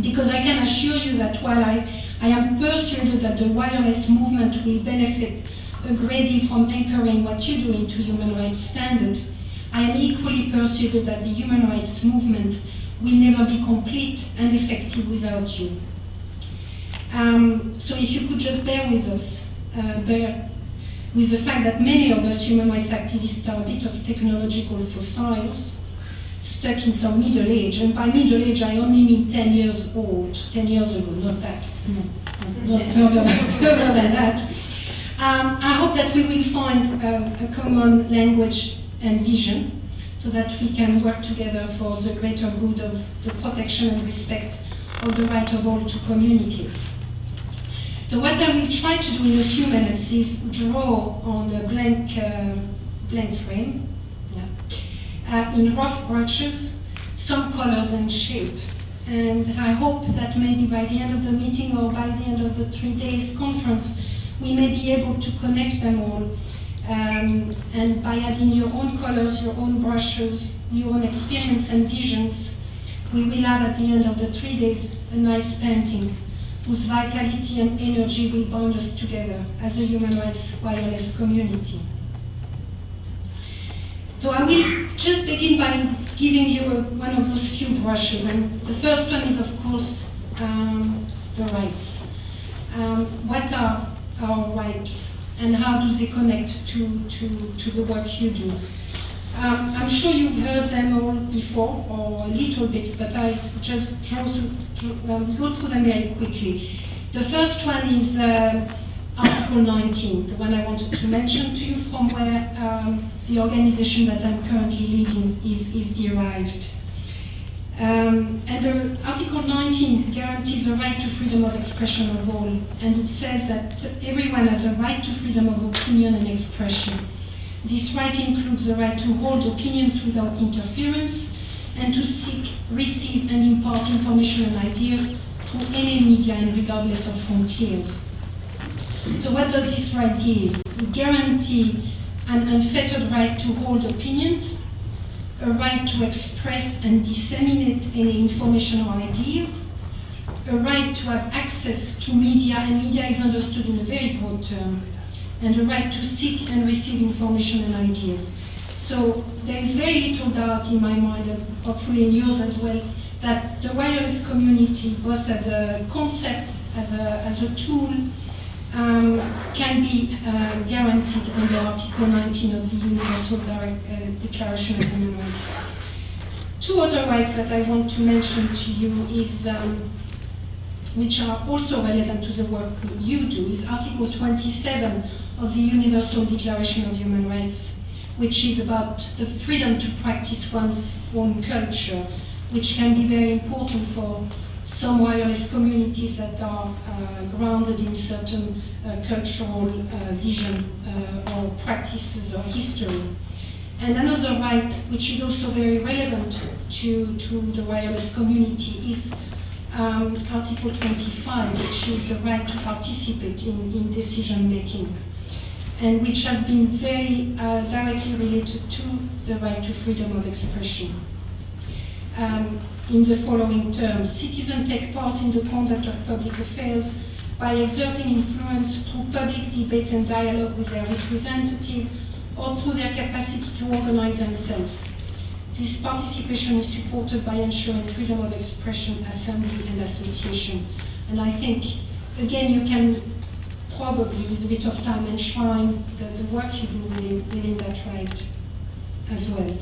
Because I can assure you that while I am persuaded that the wireless movement will benefit a great deal from anchoring what you do into human rights standards, I am equally persuaded that the human rights movement will never be complete and effective without you. So if you could just bear with us, bear with the fact that many of us human rights activists are a bit of technological fossils, stuck in some middle age, and by middle age I only mean 10 years old, 10 years ago, not that, no, not further than that. I hope that we will find a common language and vision so that we can work together for the greater good of the protection and respect of the right of all to communicate. So what I will try to do in a few minutes is draw on a blank frame, in rough brushes, some colors and shape. And I hope that maybe by the end of the meeting or by the end of the 3 days conference, we may be able to connect them all. And by adding your own colors, your own brushes, your own experience and visions, we will have at the end of the 3 days a nice painting whose vitality and energy will bond us together as a human rights wireless community. So I will just begin by giving you one of those few brushes, and the first one is, of course, the rights. What are our rights, and how do they connect to the work you do? I'm sure you've heard them all before, or a little bit, but I just go through them very quickly. The first one is Article 19, the one I wanted to mention to you, from where the organization that I'm currently leading is derived. And Article 19 guarantees the right to freedom of expression of all, and it says that everyone has a right to freedom of opinion and expression. This right includes the right to hold opinions without interference and to seek, receive, and impart information and ideas through any media and regardless of frontiers. So what does this right give? It guarantees an unfettered right to hold opinions, a right to express and disseminate any information or ideas, a right to have access to media, and media is understood in a very broad term, and a right to seek and receive information and ideas. So there is very little doubt in my mind, and hopefully in yours as well, that the wireless community, both as a concept, as a tool, can be guaranteed under Article 19 of the Universal Declaration of Human Rights. Two other rights that I want to mention to you is, which are also relevant to the work you do, is Article 27 of the Universal Declaration of Human Rights, which is about the freedom to practice one's own culture, which can be very important for some wireless communities that are grounded in certain cultural vision or practices or history. And another right, which is also very relevant to the wireless community, is Article 25, which is the right to participate in decision making, and which has been very directly related to the right to freedom of expression. In the following terms: citizens take part in the conduct of public affairs by exerting influence through public debate and dialogue with their representative, or through their capacity to organize themselves. This participation is supported by ensuring freedom of expression, assembly, and association. And I think, again, you can probably, with a bit of time, enshrine the work you do within that right as well.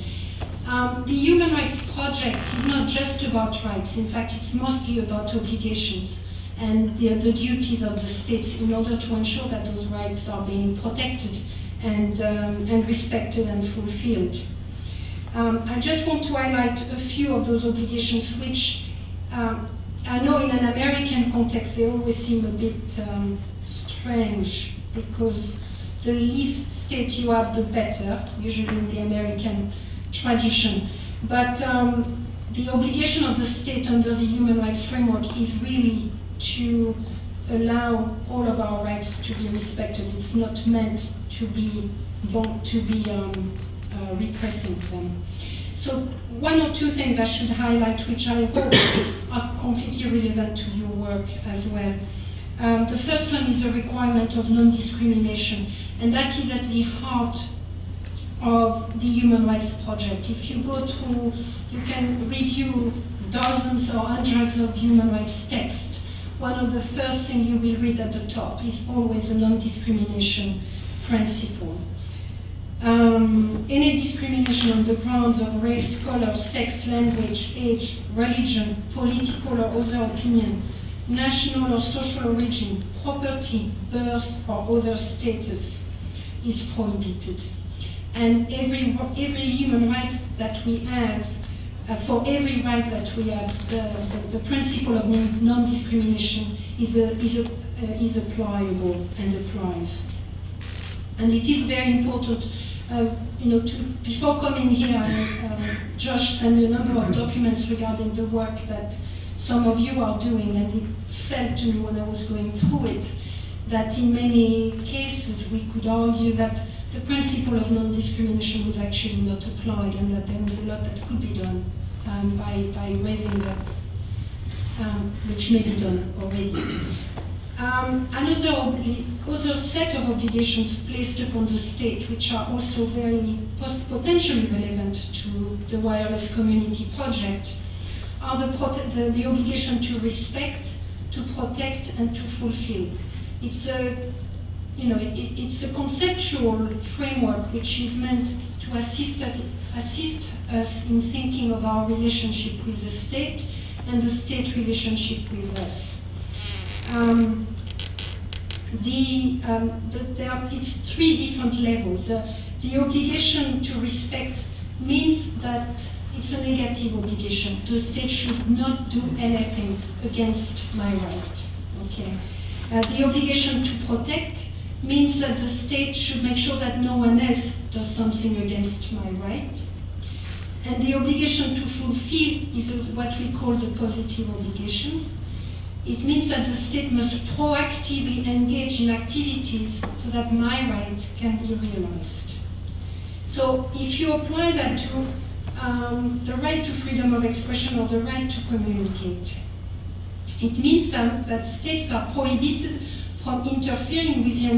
The Human Rights Project is not just about rights. In fact, it's mostly about obligations and the duties of the states in order to ensure that those rights are being protected and respected and fulfilled. I just want to highlight a few of those obligations, which I know in an American context they always seem a bit strange, because the least state you have, the better, usually in the American tradition. But the obligation of the state under the human rights framework is really to allow all of our rights to be respected. It's not meant to be repressing them. So one or two things I should highlight, which I hope are completely relevant to your work as well. The first one is the requirement of non-discrimination, and that is at the heart of the Human Rights Project. If you go through, you can review dozens or hundreds of human rights texts. One of the first things you will read at the top is always a non-discrimination principle. Any discrimination on the grounds of race, color, sex, language, age, religion, political or other opinion, national or social origin, property, birth, or other status is prohibited. And every human right that we have, for every right that we have, the principle of non-discrimination is applicable and applies. And it is very important, before coming here, Josh sent me a number of documents regarding the work that some of you are doing, and it felt to me when I was going through it that in many cases we could argue that the principle of non-discrimination was actually not applied and that there was a lot that could be done by raising the, which may be done already. Other set of obligations placed upon the state, which are also very potentially relevant to the wireless community project, are the obligation to respect, to protect, and to fulfill. It's a, it's a conceptual framework which is meant to assist us in thinking of our relationship with the state and the state relationship with us. It's three different levels. The obligation to respect means that it's a negative obligation. The state should not do anything against my right. Okay. The obligation to protect means that the state should make sure that no one else does something against my right. And the obligation to fulfill is what we call the positive obligation. It means that the state must proactively engage in activities so that my right can be realized. So if you apply that to the right to freedom of expression or the right to communicate, it means that states are prohibited from interfering with the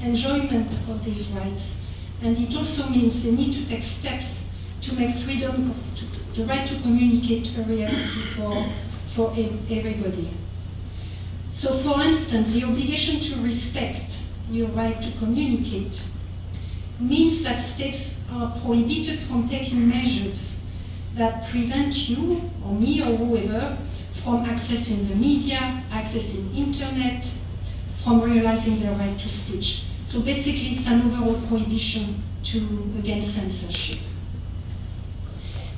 enjoyment of these rights. And it also means they need to take steps to make the right to communicate a reality for everybody. So for instance, the obligation to respect your right to communicate means that states are prohibited from taking measures that prevent you or me or whoever from accessing the media, accessing internet, from realizing their right to speech. So basically it's an overall prohibition against censorship.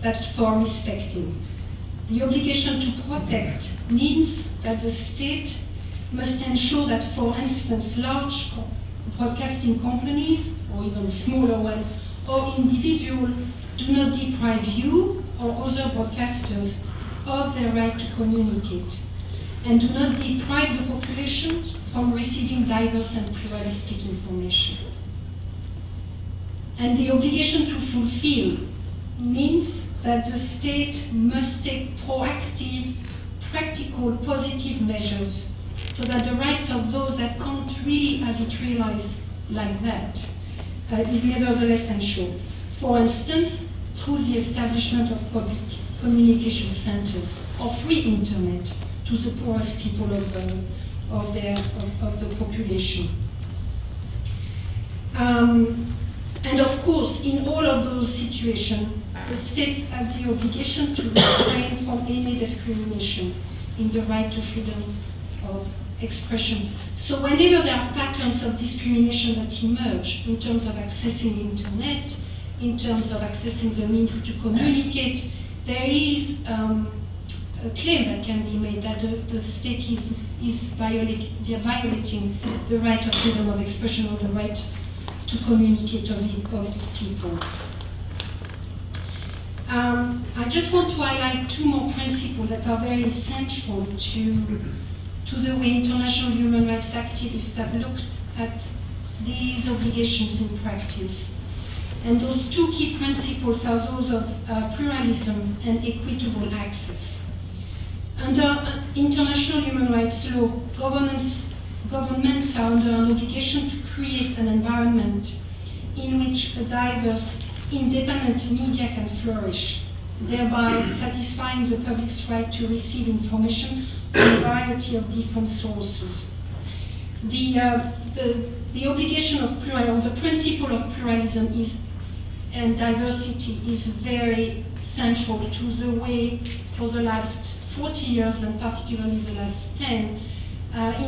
That's for respecting. The obligation to protect means that the state must ensure that, for instance, large broadcasting companies, or even smaller ones, or individuals do not deprive you or other broadcasters of their right to communicate, and do not deprive the population from receiving diverse and pluralistic information. And the obligation to fulfill means that the state must take proactive, practical, positive measures so that the rights of those that can't really have it realized like that is nevertheless ensured. For instance, through the establishment of public communication centers or free internet to the poorest people of the population. And of course, in all of those situations, the states have the obligation to refrain from any discrimination in the right to freedom of expression. So whenever there are patterns of discrimination that emerge in terms of accessing internet, in terms of accessing the means to communicate, there is a claim that can be made that the state is violating the right of freedom of expression or the right to communicate of its people. I just want to highlight two more principles that are very essential to the way international human rights activists have looked at these obligations in practice. And those two key principles are those of pluralism and equitable access. Under international human rights law, governments are under an obligation to create an environment in which a diverse, independent media can flourish, thereby satisfying the public's right to receive information from a variety of different sources. The obligation of pluralism, or the principle of pluralism and diversity is very central to the way, for the last 40 years and particularly the last 10,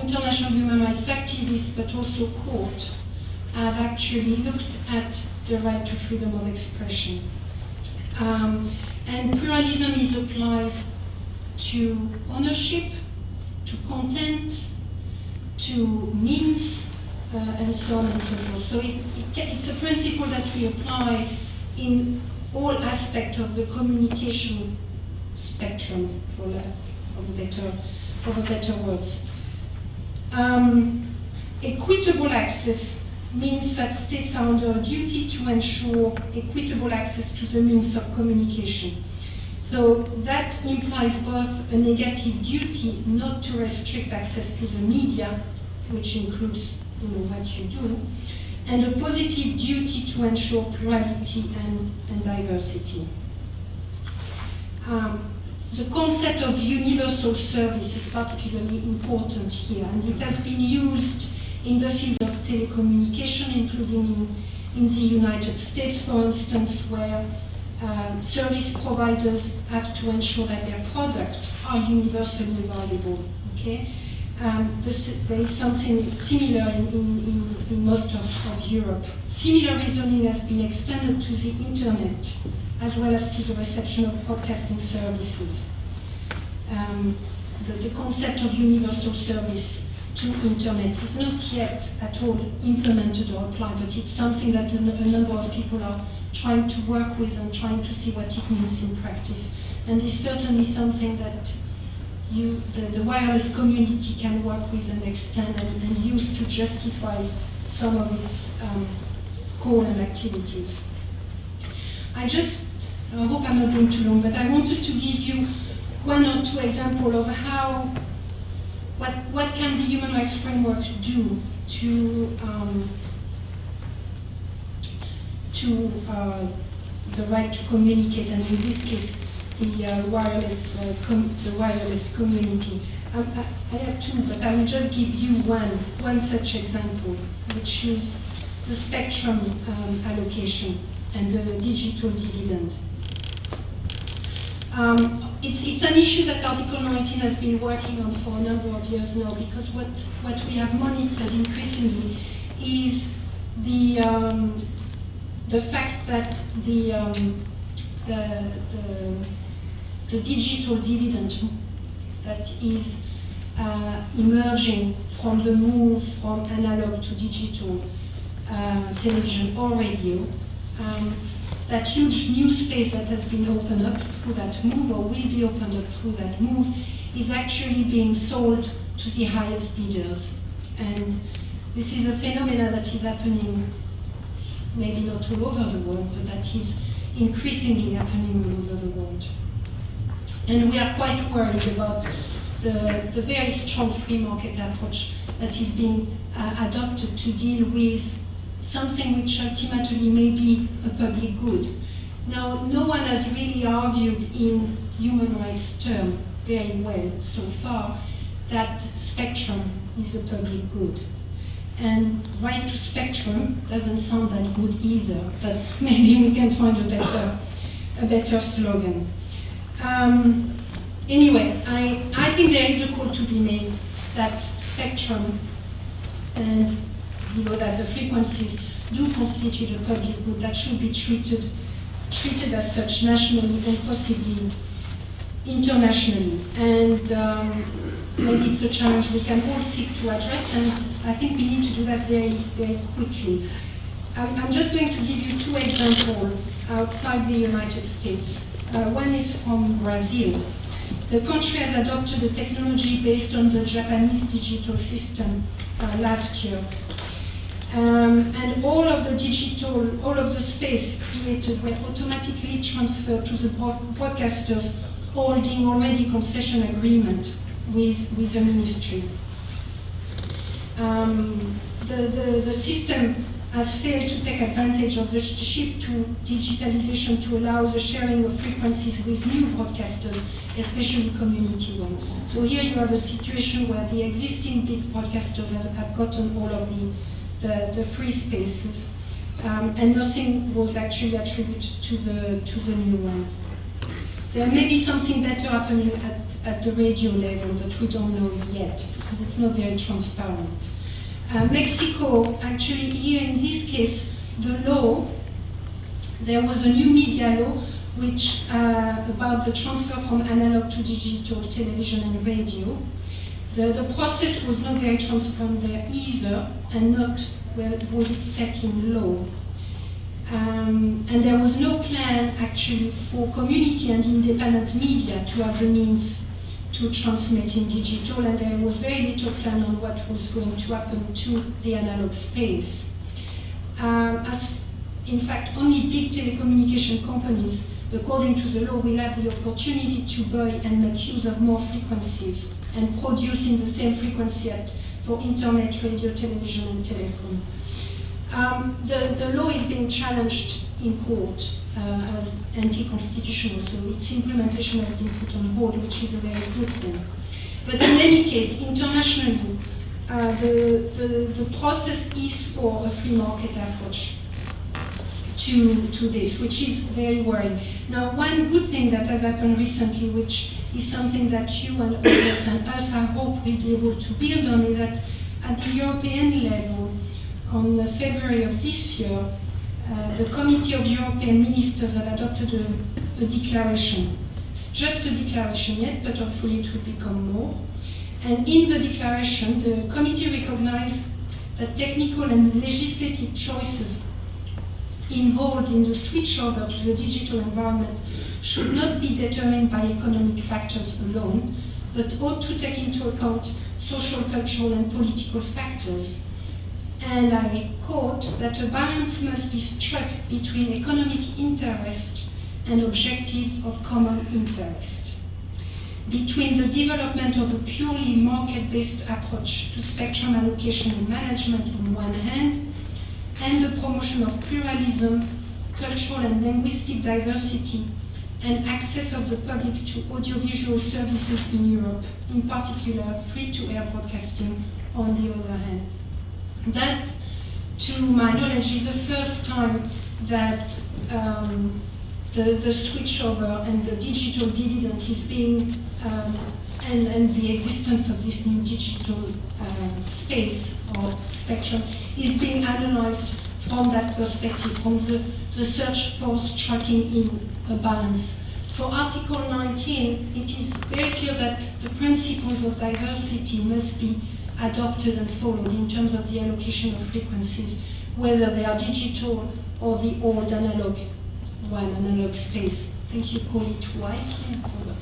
international human rights activists, but also court, have actually looked at the right to freedom of expression. And pluralism is applied to ownership, to content, to means, and so on and so forth. So it's a principle that we apply in all aspects of the communication spectrum, for lack of better words. Equitable access means that states are under a duty to ensure equitable access to the means of communication. So that implies both a negative duty not to restrict access to the media, which includes what you do, and a positive duty to ensure plurality and diversity. The concept of universal service is particularly important here, and it has been used in the field of telecommunication, including in the United States, for instance, where service providers have to ensure that their products are universally available. Okay? There is something similar in most of Europe. Similar reasoning has been extended to the internet, as well as to the reception of broadcasting services. The concept of universal service to internet is not yet at all implemented or applied, but it's something that a number of people are trying to work with and trying to see what it means in practice. And it's certainly something that the wireless community can work with and extend and use to justify some of its core and activities. I hope I'm not being too long, but I wanted to give you one or two examples of how, what can the human rights framework do to the right to communicate, and in this case, the wireless community. I have two, but I will just give you one such example, which is the spectrum allocation and the digital dividend. It's an issue that Article 19 has been working on for a number of years now, because what we have monitored increasingly is the fact that the digital dividend that is emerging from the move from analog to digital television or radio, that huge new space that has been opened up through that move, or will be opened up through that move, is actually being sold to the highest bidders. And this is a phenomenon that is happening, maybe not all over the world, but that is increasingly happening all over the world. And we are quite worried about the very strong free market approach that is being adopted to deal with something which ultimately may be a public good. Now, no one has really argued in human rights terms very well so far that spectrum is a public good. And right to spectrum doesn't sound that good either, but maybe we can find a better slogan. Anyway, I think there is a call to be made that spectrum and that the frequencies do constitute a public good that should be treated as such nationally and possibly internationally. And maybe it's a challenge we can all seek to address, and I think we need to do that very, very quickly. I'm just going to give you two examples outside the United States. One is from Brazil. The country has adopted a technology based on the Japanese digital system last year. And all of the space created were automatically transferred to the broadcasters holding already concession agreement with the ministry. The system has failed to take advantage of the shift to digitalization to allow the sharing of frequencies with new broadcasters, especially community ones. So here you have a situation where the existing big broadcasters have gotten all of the free spaces, and nothing was actually attributed to the new one. There may be something better happening at the radio level, but we don't know yet, because it's not very transparent. Mexico, actually here in this case, there was a new media law which about the transfer from analog to digital television and radio. The process was not very transparent there either, and not was it set in law. And there was no plan actually for community and independent media to have the means to transmit in digital, and there was very little plan on what was going to happen to the analog space. As in fact, only big telecommunication companies, according to the law, will have the opportunity to buy and make use of more frequencies and produce in the same frequency for internet, radio, television, and telephone. The law is being challenged in court as anti-constitutional, so its implementation has been put on hold, which is a very good thing. But in any case, internationally, the process is for a free market approach to this, which is very worrying. Now, one good thing that has happened recently, which is something that you and others and us, I hope, will be able to build on, is that at the European level, on February of this year, the Committee of European Ministers have adopted a declaration. It's just a declaration yet, but hopefully it will become more. And in the declaration, the committee recognized that technical and legislative choices involved in the switchover to the digital environment should not be determined by economic factors alone, but ought to take into account social, cultural, and political factors. And I quote, that a balance must be struck between economic interest and objectives of common interest, between the development of a purely market-based approach to spectrum allocation and management on one hand, and the promotion of pluralism, cultural and linguistic diversity, and access of the public to audiovisual services in Europe, in particular free-to-air broadcasting on the other hand. That, to my knowledge, is the first time that the switchover and the digital dividend is being, and the existence of this new digital space or spectrum is being analyzed from that perspective, from the search for striking in a balance. For Article 19, it is very clear that the principles of diversity must be adopted and followed in terms of the allocation of frequencies, whether they are digital or the old analog space. I think you call it white, I forgot.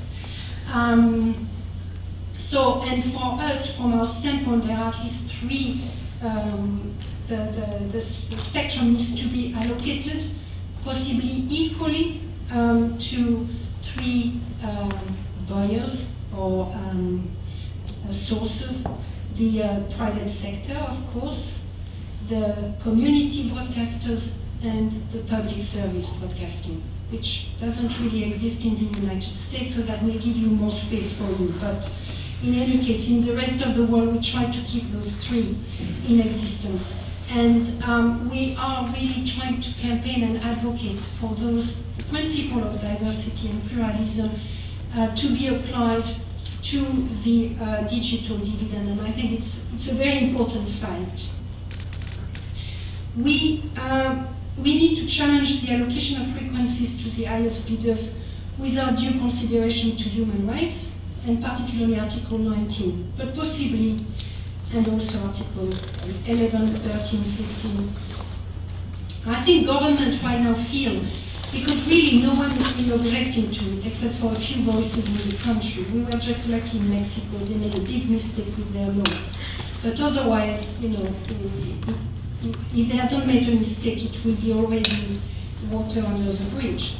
So, and for us, from our standpoint, there are at least three, the spectrum needs to be allocated, possibly equally to three buyers or sources. The private sector, of course, the community broadcasters, and the public service broadcasting, which doesn't really exist in the United States, so that may give you more space for you. But in any case, in the rest of the world, we try to keep those three in existence. And we are really trying to campaign and advocate for those principles of diversity and pluralism to be applied to the digital dividend, and I think it's a very important fight. We need to challenge the allocation of frequencies to the highest bidders without due consideration to human rights, and particularly Article 19, but possibly, and also Article 11, 13, 15. I think government right now feel, because really no one is really objecting to it except for a few voices in the country. We were just lucky in Mexico, they made a big mistake with their law. But otherwise, you know, if they had not made a mistake, it would be already water under the bridge.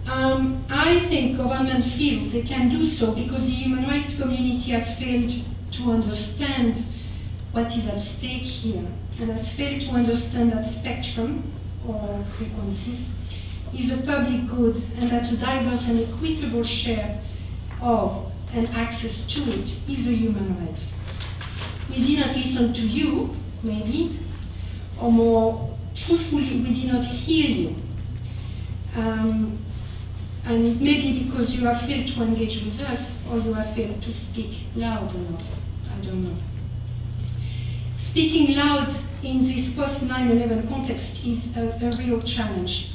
I think government feels they can do so because the human rights community has failed to understand what is at stake here, and has failed to understand that spectrum, or frequencies, is a public good, and that a diverse and equitable share of and access to it is a human right. We did not listen to you, maybe, or more truthfully, we did not hear you. And it may be because you have failed to engage with us, or you have failed to speak loud enough. I don't know. Speaking loud in this post-9/11 context is a real challenge.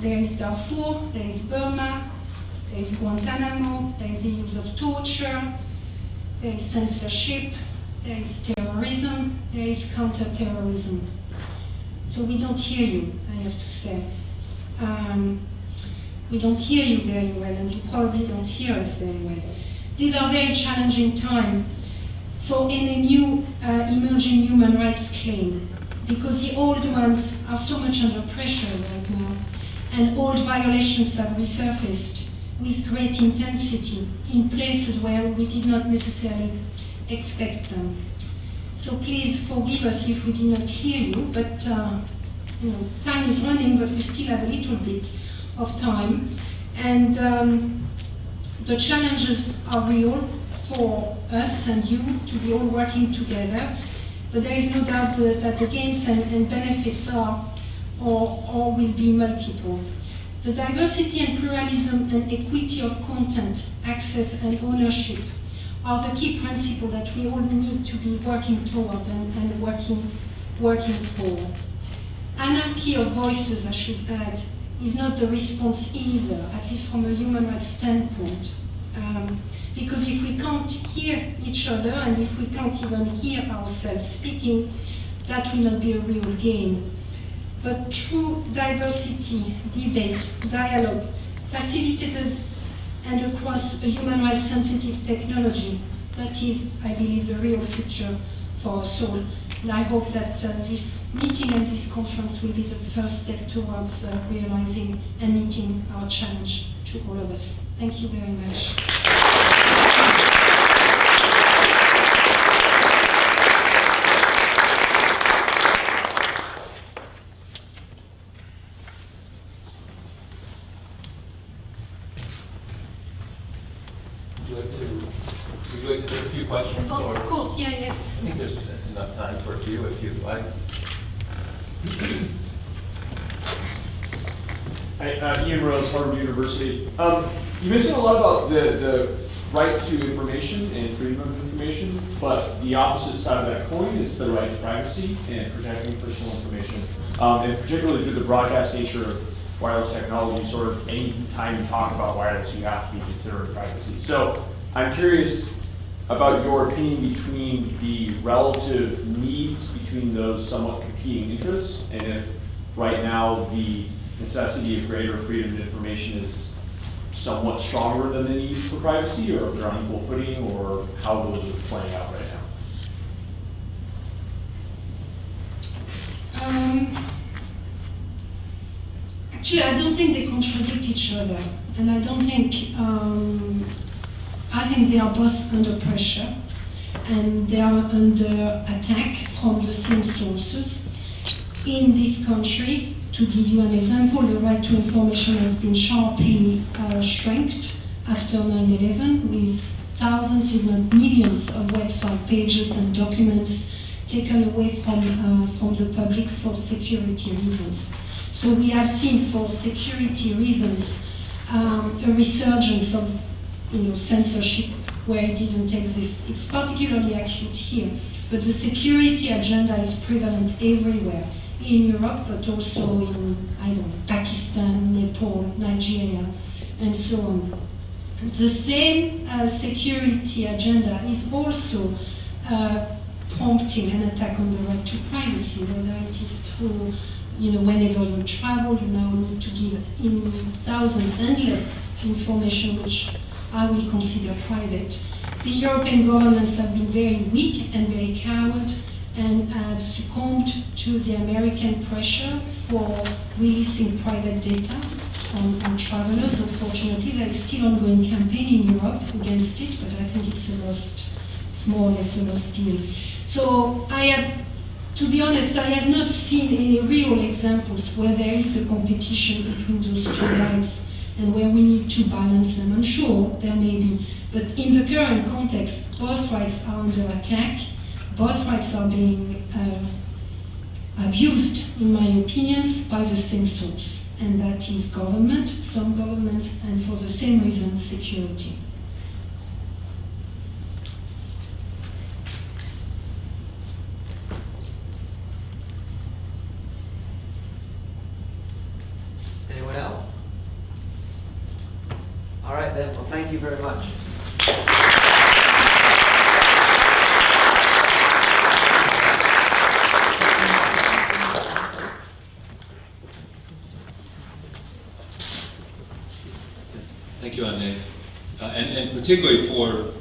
There is Darfur, there is Burma, there is Guantanamo, there is the use of torture, there is censorship, there is terrorism, there is counter-terrorism. So we don't hear you, I have to say. We don't hear you very well, and you probably don't hear us very well. these are very challenging times for any new emerging human rights claim, because the old ones are so much under pressure right now, and old violations have resurfaced with great intensity in places where we did not necessarily expect them. So please forgive us if we did not hear you, but time is running, but we still have a little bit of time. And the challenges are real for us and you to be all working together, but there is no doubt that the gains and benefits are or will be multiple. The diversity and pluralism and equity of content, access and ownership are the key principles that we all need to be working toward and working for. Anarchy of voices, I should add, is not the response either, at least from a human rights standpoint. Because if we can't hear each other and if we can't even hear ourselves speaking, that will not be a real gain. But true diversity, debate, dialogue, facilitated and across a human rights sensitive technology, that is, I believe, the real future for us all. And I hope that this meeting and this conference will be the first step towards realizing and meeting our challenge to all of us. Thank you very much. Would you like to take a few questions? Oh, or- of course, yeah, yes. I think there's enough time for a few if you'd like. Hi, Ian Rose, Harvard University. You mentioned a lot about the right to information and freedom of information, but the opposite side of that coin is the right to privacy and protecting personal information. And particularly through the broadcast nature of wireless technology, sort of any time you talk about wireless, you have to be considering privacy. So I'm curious about your opinion between the relative needs between those somewhat competing interests, and if right now the necessity of greater freedom of information is somewhat stronger than the need for privacy, or if they're on equal footing, or how those are playing out right now. Actually, I don't think they contradict each other, and I don't think, I think they are both under pressure, and they are under attack from the same sources. In this country, to give you an example, the right to information has been sharply shrinked after 9/11, with thousands, if not millions, of website pages and documents taken away from the public for security reasons. So we have seen, for security reasons, a resurgence of censorship where it didn't exist. It's particularly acute here, but the security agenda is prevalent everywhere, in Europe, but also in, Pakistan, Nepal, Nigeria, and so on. The same security agenda is also prompting an attack on the right to privacy, whether it is through, whenever you travel, you now need to give in thousands endless information, which I will consider private. The European governments have been very weak and very coward, and have succumbed to the American pressure for releasing private data on travelers. Unfortunately, there is still ongoing campaign in Europe against it, but I think it's more or less a lost deal. So to be honest, I have not seen any real examples where there is a competition between those two rights and where we need to balance them. I'm sure there may be, but in the current context, both rights are under attack. Both rights are being abused, in my opinions, by the same source, and that is government, some governments, and for the same reason, security. Anyone else? All right then, well, thank you very much. Thank you, Anais. and particularly for,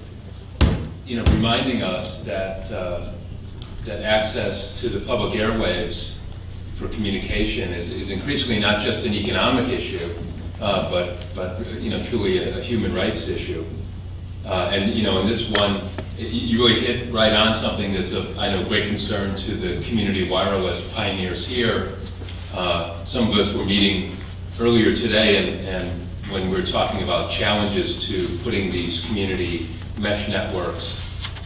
reminding us that, that access to the public airwaves for communication is increasingly not just an economic issue, but truly a human rights issue. And in this one, you really hit right on something that's of, I know, great concern to the community wireless pioneers here. Some of us were meeting earlier today, and when we were talking about challenges to putting these community mesh networks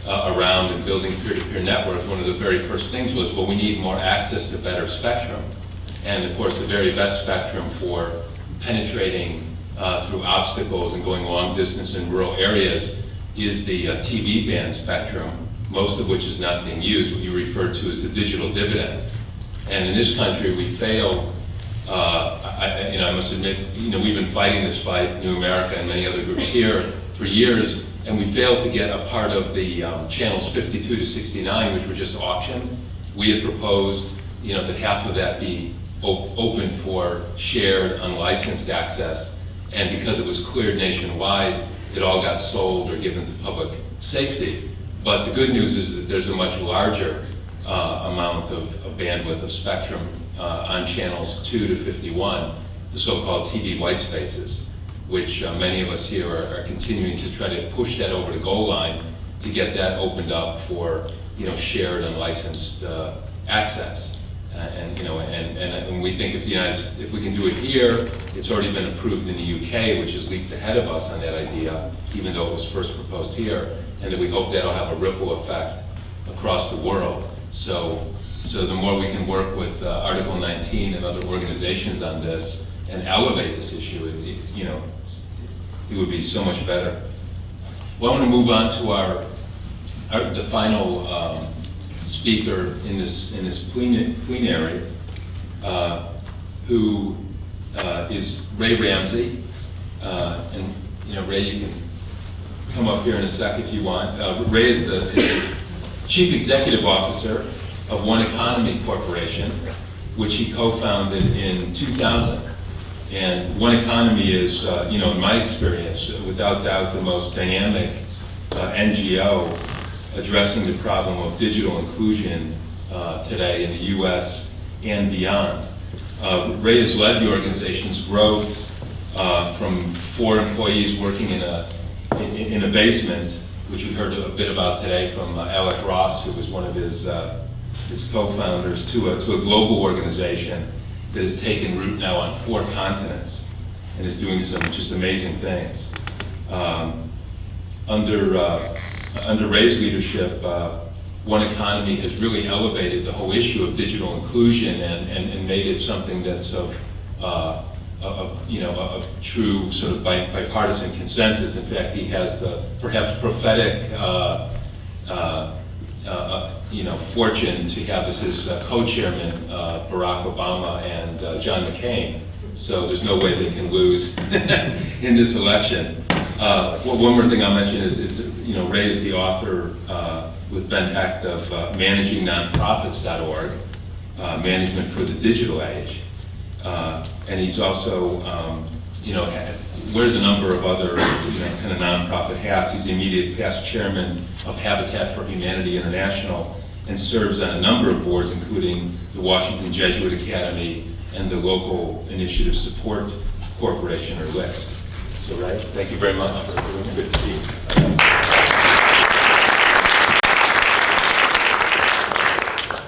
around and building peer-to-peer networks, one of the very first things was, well, we need more access to better spectrum. And of course, the very best spectrum for penetrating through obstacles and going long distance in rural areas is the TV band spectrum, most of which is not being used, what you refer to as the digital dividend. And in this country, we fail. I must admit, we've been fighting this fight, New America and many other groups here, for years, and we failed to get a part of the channels 52 to 69, which were just auctioned. We had proposed, that half of that be open for shared, unlicensed access, and because it was cleared nationwide, it all got sold or given to public safety. But the good news is that there's a much larger amount of bandwidth of spectrum on channels 2 to 51, the so-called TV white spaces, which many of us here are continuing to try to push that over the goal line to get that opened up for shared unlicensed access. And we think if we can do it here, it's already been approved in the UK, which is leaped ahead of us on that idea, even though it was first proposed here, and that we hope that'll have a ripple effect across the world. So the more we can work with Article 19 and other organizations on this and elevate this issue, it would be so much better. Well, I want to move on to the final speaker in this plenary, who is Ray Ramsey, and Ray, you can come up here in a sec if you want. Ray is the Chief Executive Officer of One Economy Corporation, which he co-founded in 2000. And One Economy is, in my experience, without doubt the most dynamic NGO addressing the problem of digital inclusion today in the US and beyond. Ray has led the organization's growth from 4 employees working in a basement, which we heard a bit about today from Alec Ross, who was one of his co-founders, to a global organization that has taken root now on 4 continents and is doing some just amazing things. Under Ray's leadership, One Economy has really elevated the whole issue of digital inclusion and made it something that's of true sort of bipartisan consensus. In fact, he has the perhaps prophetic fortune to have as his co-chairman Barack Obama and John McCain. So there's no way they can lose in this election. One more thing I'll mention is Ray's the author with Ben Hecht of ManagingNonprofits.org, Management for the Digital Age. And he's also, wears a number of other kind of nonprofit hats. He's the immediate past chairman of Habitat for Humanity International and serves on a number of boards, including the Washington Jesuit Academy and the Local Initiative Support Corporation, or LIST. So, Ray, thank you very much. Good to see you.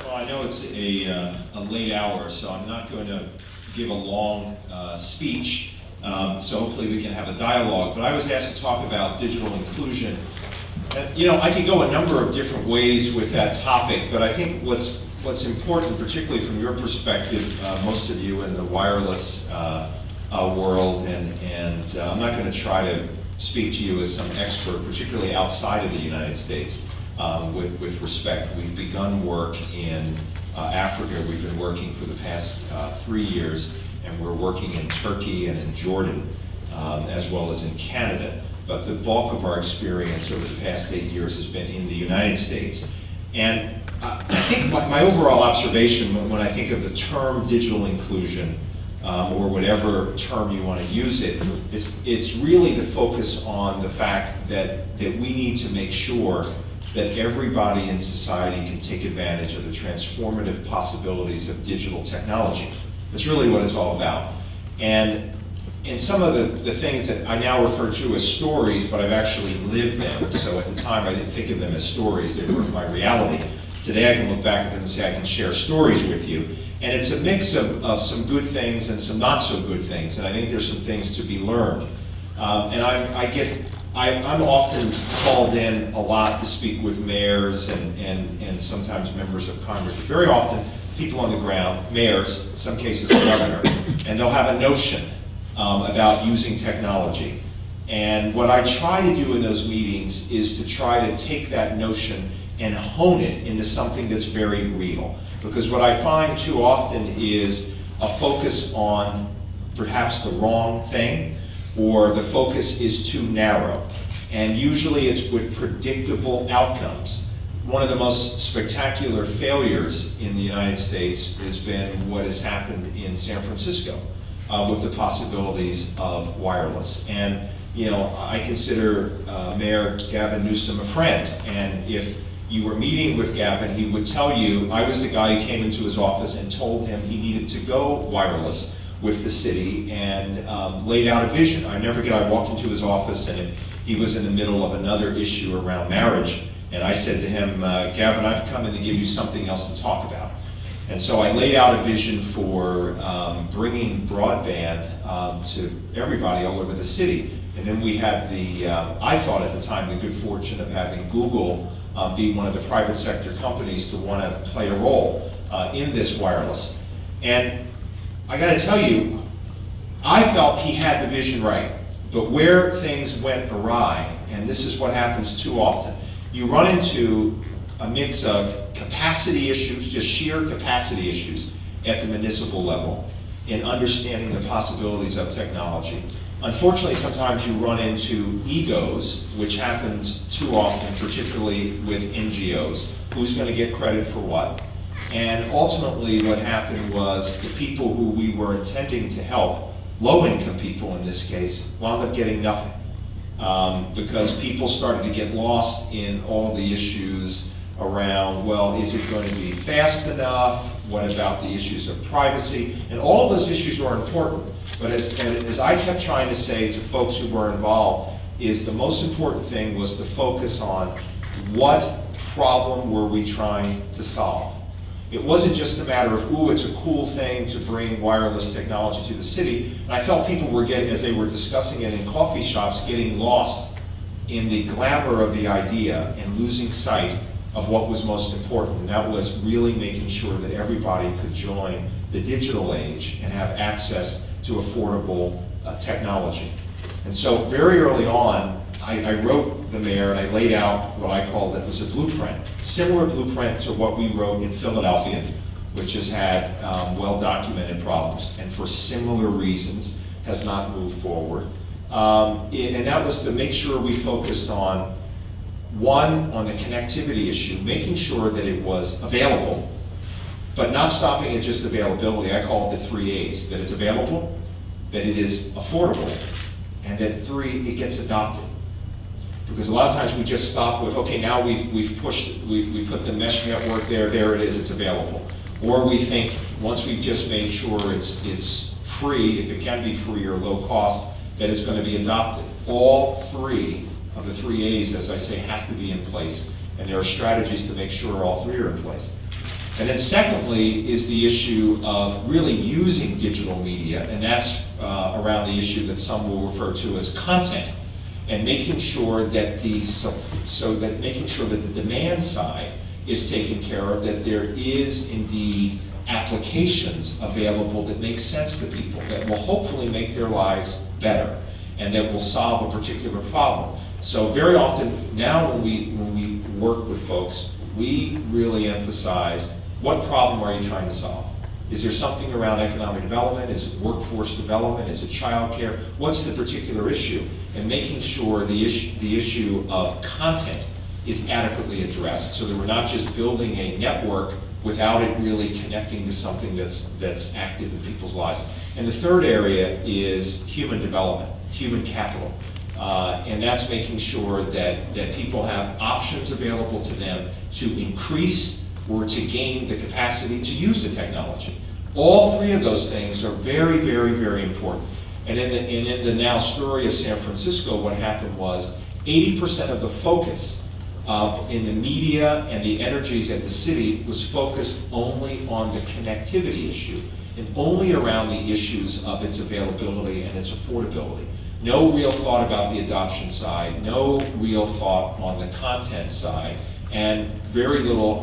Well, I know it's a late hour, so I'm not going to give a long speech. So hopefully we can have a dialogue. But I was asked to talk about digital inclusion. And, I could go a number of different ways with that topic, but I think what's important, particularly from your perspective, most of you in the wireless world, and I'm not going to try to speak to you as some expert, particularly outside of the United States, with respect. We've begun work in Africa. We've been working for the past 3 years, and we're working in Turkey and in Jordan, as well as in Canada. But the bulk of our experience over the past 8 years has been in the United States. And I think my overall observation when I think of the term digital inclusion or whatever term you want to use it. It's really to focus on the fact that we need to make sure that everybody in society can take advantage of the transformative possibilities of digital technology. That's really what it's all about. And some of the things that I now refer to as stories, but I've actually lived them. So at the time I didn't think of them as stories, they were my reality. Today I can look back at them and say I can share stories with you. And it's a mix of some good things and some not so good things. And I think there's some things to be learned. And I'm often called in a lot to speak with mayors and sometimes members of Congress, but very often people on the ground, mayors, in some cases the governor, and they'll have a notion about using technology. And what I try to do in those meetings is to try to take that notion and hone it into something that's very real. Because what I find too often is a focus on perhaps the wrong thing, or the focus is too narrow. And usually it's with predictable outcomes. One of the most spectacular failures in the United States has been what has happened in San Francisco with the possibilities of wireless. And you know, I consider Mayor Gavin Newsom a friend, and if you were meeting with Gavin, he would tell you, I was the guy who came into his office and told him he needed to go wireless with the city and laid out a vision. I never forget, I walked into his office and he was in the middle of another issue around marriage, and I said to him, Gavin, I've come in to give you something else to talk about. And so I laid out a vision for bringing broadband to everybody all over the city. And then we had I thought at the time, the good fortune of having Google be one of the private sector companies to want to play a role in this wireless. And I got to tell you, I felt he had the vision right, but where things went awry, and this is what happens too often, you run into a mix of capacity issues, just sheer capacity issues at the municipal level in understanding the possibilities of technology. Unfortunately, sometimes you run into egos, which happens too often, particularly with NGOs. Who's going to get credit for what? And ultimately what happened was the people who we were intending to help, low-income people in this case, wound up getting nothing. Because people started to get lost in all the issues around, well, is it going to be fast enough? What about the issues of privacy? And all of those issues are important. But as I kept trying to say to folks who were involved, is the most important thing was to focus on what problem were we trying to solve. It wasn't just a matter of, ooh, it's a cool thing to bring wireless technology to the city. And I felt people were getting, as they were discussing it in coffee shops, getting lost in the glamour of the idea and losing sight of what was most important. And that was really making sure that everybody could join the digital age and have access to affordable technology. And so very early on, I wrote the mayor and I laid out what I called it was a blueprint, similar blueprint to what we wrote in Philadelphia, which has had well-documented problems and for similar reasons has not moved forward. And that was to make sure we focused on, one, on the connectivity issue, making sure that it was available, but not stopping at just availability. I call it the 3 A's, that it's available, that it is affordable, and that 3, it gets adopted. Because a lot of times we just stop with, okay, now we've pushed, we put the mesh network there it is, it's available. Or we think, once we've just made sure it's free, if it can be free or low cost, that it's going to be adopted. All 3 of the 3 A's, as I say, have to be in place. And there are strategies to make sure all 3 are in place. And then secondly is the issue of really using digital media, and that's around the issue that some will refer to as content, and making sure that making sure that the demand side is taken care of, that there is indeed applications available that make sense to people, that will hopefully make their lives better, and that will solve a particular problem. So very often now when we work with folks, we really emphasize, what problem are you trying to solve? Is there something around economic development? Is it workforce development? Is it childcare? What's the particular issue? And making sure the issue of content is adequately addressed, so that we're not just building a network without it really connecting to something that's active in people's lives. And the third area is human development, human capital. And that's making sure that people have options available to them to increase or to gain the capacity to use the technology. All three of those things are very, very, very important. And in the now story of San Francisco, what happened was 80% of the focus in the media and the energies at the city was focused only on the connectivity issue and only around the issues of its availability and its affordability. No real thought about the adoption side, no real thought on the content side, and very little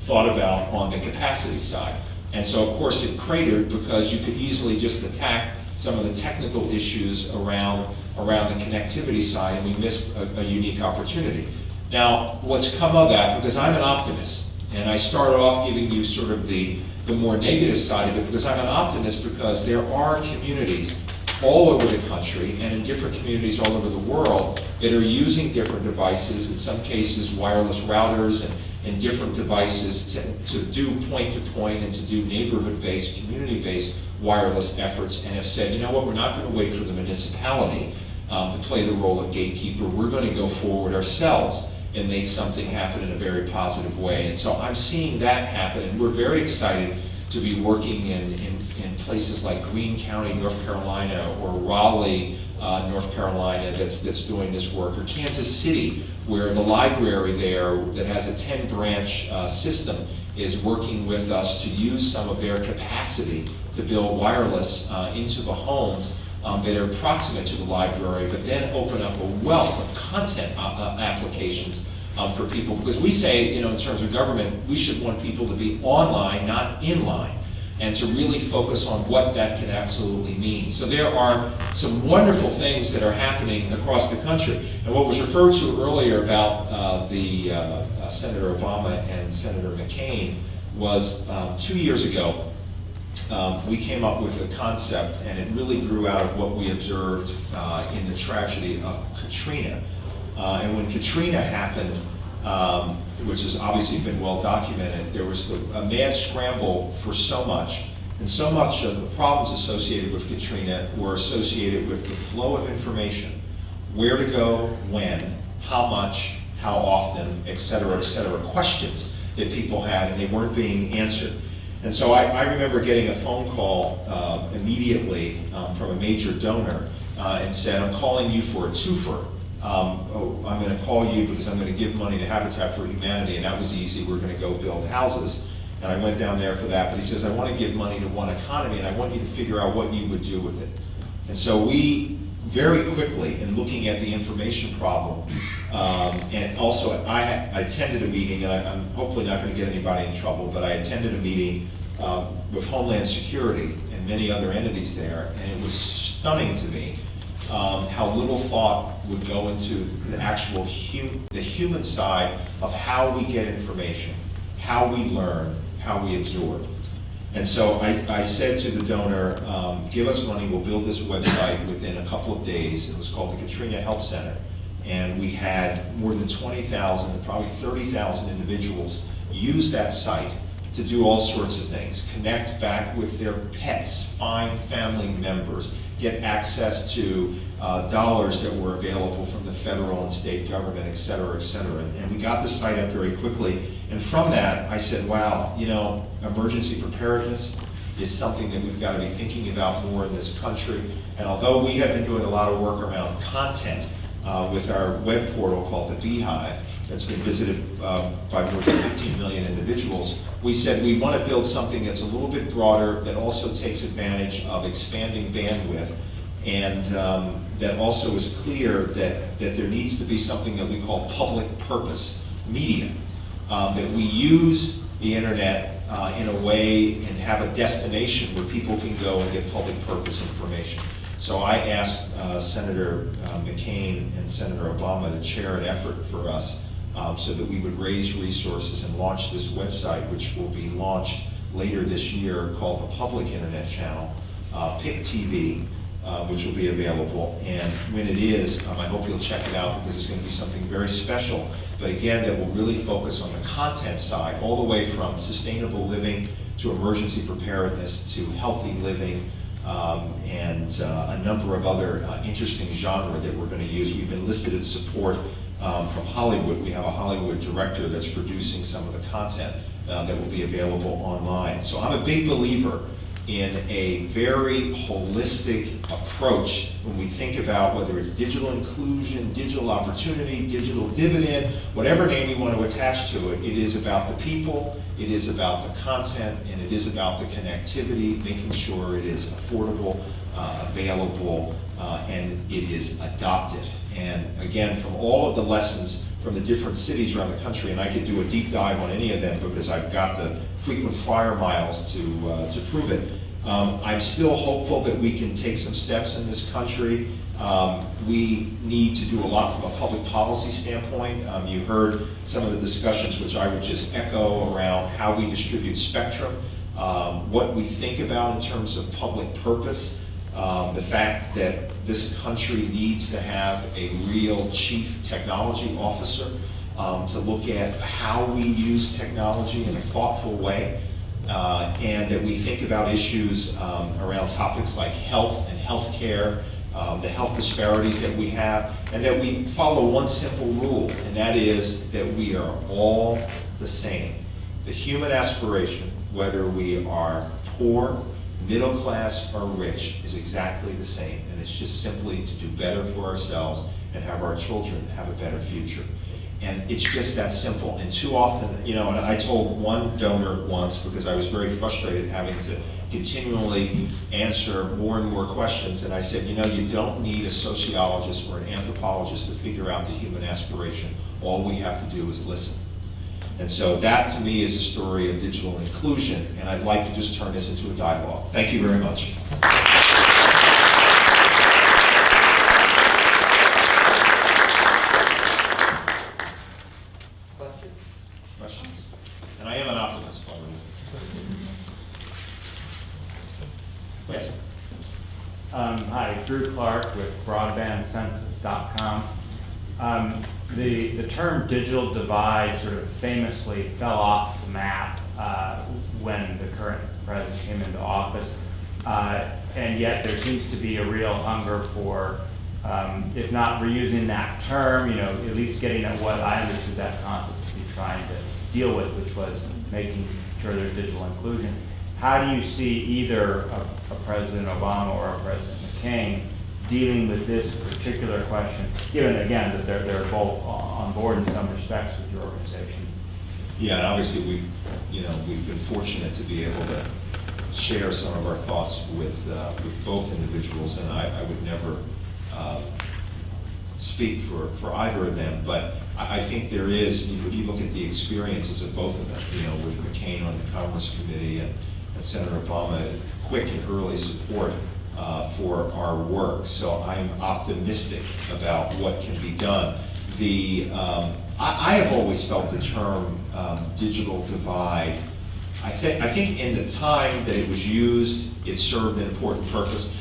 thought about on the capacity side. And so of course it cratered because you could easily just attack some of the technical issues around the connectivity side, and we missed a unique opportunity. Now, what's come of that, because I'm an optimist, and I started off giving you sort of the more negative side of it, because I'm an optimist because there are communities all over the country and in different communities all over the world that are using different devices, in some cases wireless routers and different devices to do point-to-point and to do neighborhood-based, community-based wireless efforts, and have said, you know what, we're not going to wait for the municipality to play the role of gatekeeper. We're going to go forward ourselves and make something happen in a very positive way. And so I'm seeing that happen, and we're very excited to be working in places like Greene County, North Carolina, or Raleigh, North Carolina, that's doing this work, or Kansas City, where the library there that has a 10-branch system is working with us to use some of their capacity to build wireless into the homes that are proximate to the library, but then open up a wealth of content applications for people. Because we say, in terms of government, we should want people to be online, not in line, and to really focus on what that can absolutely mean. So there are some wonderful things that are happening across the country. And what was referred to earlier about Senator Obama and Senator McCain was 2 years ago, we came up with a concept, and it really grew out of what we observed in the tragedy of Katrina. And when Katrina happened, which has obviously been well documented, there was a mad scramble for so much. And so much of the problems associated with Katrina were associated with the flow of information, where to go, when, how much, how often, et cetera, questions that people had, and they weren't being answered. And so I remember getting a phone call immediately from a major donor and said, I'm calling you for a twofer. I'm going to call you because I'm going to give money to Habitat for Humanity, and that was easy. We're going to go build houses. And I went down there for that, but he says, I want to give money to One Economy, and I want you to figure out what you would do with it. And so we very quickly, in looking at the information problem, and also I attended a meeting, and I'm hopefully not going to get anybody in trouble, but I attended a meeting with Homeland Security and many other entities there, and it was stunning to me how little thought would go into the actual human side of how we get information, how we learn, how we absorb. And so I said to the donor, give us money, we'll build this website within a couple of days. It was called the Katrina Help Center. And we had more than 20,000, probably 30,000 individuals use that site to do all sorts of things. Connect back with their pets, find family members, get access to dollars that were available from the federal and state government, et cetera, et cetera. And we got the site up very quickly. And from that, I said, wow, emergency preparedness is something that we've got to be thinking about more in this country. And although we have been doing a lot of work around content with our web portal called the Beehive, that's been visited by more than 15 million individuals, we said we want to build something that's a little bit broader, that also takes advantage of expanding bandwidth, and that also is clear that there needs to be something that we call public purpose media, that we use the internet in a way and have a destination where people can go and get public purpose information. So I asked Senator McCain and Senator Obama to chair an effort for us so that we would raise resources and launch this website, which will be launched later this year, called the Public Internet Channel, PIC TV, which will be available. And when it is, I hope you'll check it out, because it's going to be something very special, but again, that will really focus on the content side, all the way from sustainable living to emergency preparedness to healthy living, and a number of other interesting genre that we're going to use. We've been listed as support from Hollywood. We have a Hollywood director that's producing some of the content that will be available online. So I'm a big believer in a very holistic approach when we think about whether it's digital inclusion, digital opportunity, digital dividend, whatever name we want to attach to it. It is about the people, it is about the content, and it is about the connectivity, making sure it is affordable, available, and it is adopted. And again, from all of the lessons from the different cities around the country, and I could do a deep dive on any of them because I've got the frequent flyer miles to prove it. I'm still hopeful that we can take some steps in this country. We need to do a lot from a public policy standpoint. You heard some of the discussions, which I would just echo, around how we distribute spectrum, what we think about in terms of public purpose, the fact that this country needs to have a real chief technology officer to look at how we use technology in a thoughtful way, and that we think about issues around topics like health and healthcare, the health disparities that we have, and that we follow one simple rule, and that is that we are all the same. The human aspiration, whether we are poor, middle class, or rich, is exactly the same, and it's just simply to do better for ourselves and have our children have a better future. And it's just that simple. And too often, you know, and I told one donor once, because I was very frustrated having to continually answer more and more questions, and I said, you know, you don't need a sociologist or an anthropologist to figure out the human aspiration. All we have to do is listen. And so that, to me, is the story of digital inclusion, and I'd like to just turn this into a dialogue. Thank you very much. Questions? And I am an optimist, by the way. Yes. Hi, Drew Clark with broadbandcensus.com. The term digital divide sort of famously fell off the map when the current president came into office, and yet there seems to be a real hunger for, if not reusing that term, you know, at least getting at what I understood that concept to be trying to deal with, which was making sure there's digital inclusion. How do you see either a President Obama or a President McCain dealing with this particular question, given again that they're both on board in some respects with your organization? Yeah, and obviously we've been fortunate to be able to share some of our thoughts with both individuals, and I would never speak for either of them, but I think there is, you look at the experiences of both of them, you know, with McCain on the Commerce Committee and Senator Obama, quick and early support for our work. So I'm optimistic about what can be done. I have always felt the term digital divide. I think in the time that it was used, it served an important purpose.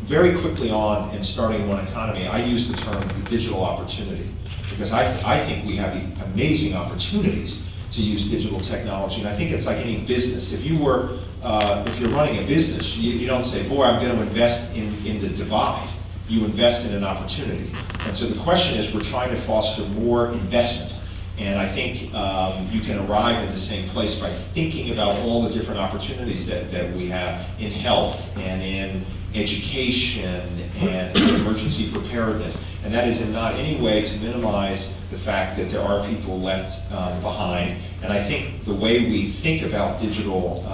Very quickly on, in starting One Economy, I used the term digital opportunity, because I think we have amazing opportunities to use digital technology, and I think it's like any business. If you're running a business, you don't say, boy, I'm going to invest in the divide. You invest in an opportunity. And so the question is, we're trying to foster more investment. And I think you can arrive in the same place by thinking about all the different opportunities that we have in health and in education and emergency preparedness. And that is in not any way to minimize the fact that there are people left behind. And I think the way we think about digital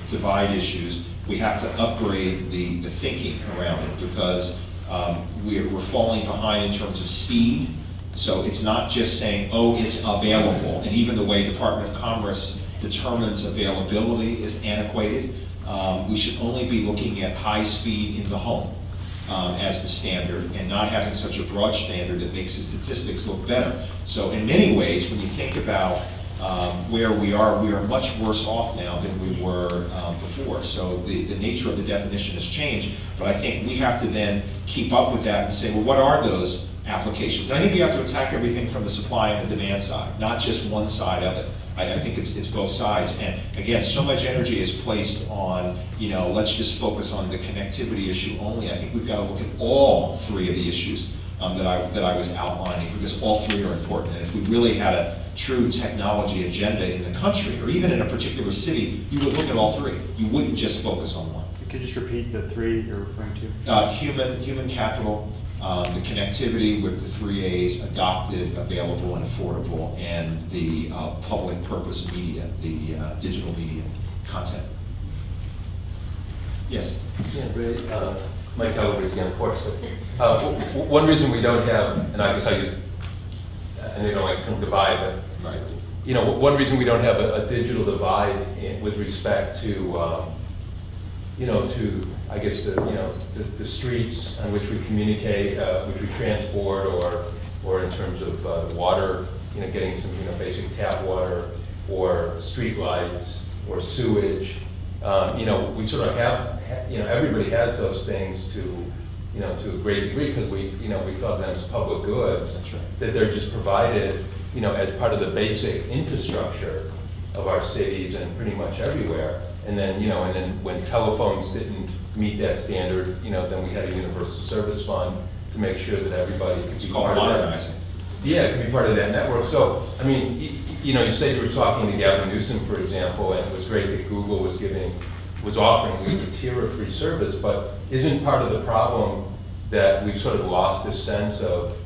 divide issues, we have to upgrade the thinking around it, because we're falling behind in terms of speed. So it's not just saying, oh, it's available. And even the way Department of Commerce determines availability is antiquated. We should only be looking at high speed in the home as the standard, and not having such a broad standard that makes the statistics look better. So in many ways, when you think about where we are much worse off now than we were before. So the nature of the definition has changed, but I think we have to then keep up with that and say, well, what are those applications? And I think we have to attack everything from the supply and the demand side, not just one side of it. I think it's both sides. And again, so much energy is placed on, let's just focus on the connectivity issue only. I think we've got to look at all three of the issues that I was outlining, because all three are important. And if we really had a true technology agenda in the country, or even in a particular city, you would look at all three. You wouldn't just focus on one. Could you just repeat the three you're referring to? Human capital, the connectivity with the 3 A's, adopted, available, and affordable, and the public purpose media, the digital media content. Yes? Yeah, great. Mike Calabrese again, of course. One reason we don't have, and I guess, and they don't like the term divide, but Right. one reason we don't have a digital divide with respect to, to, I guess, the streets on which we communicate, which we transport, or in terms of water, getting some, basic tap water, or street lights, or sewage. We sort of have, everybody has those things to a great degree, because we thought them as public goods. That's right. That they're just provided, as part of the basic infrastructure of our cities and pretty much everywhere. And then, when telephones didn't meet that standard, then we had a universal service fund to make sure that everybody could be part of that. Modernizing. Yeah, it could be part of that network. So, I mean, you say you were talking to Gavin Newsom, for example, and it was great that Google was offering at least a tier of free service, but isn't part of the problem that we've sort of lost this sense of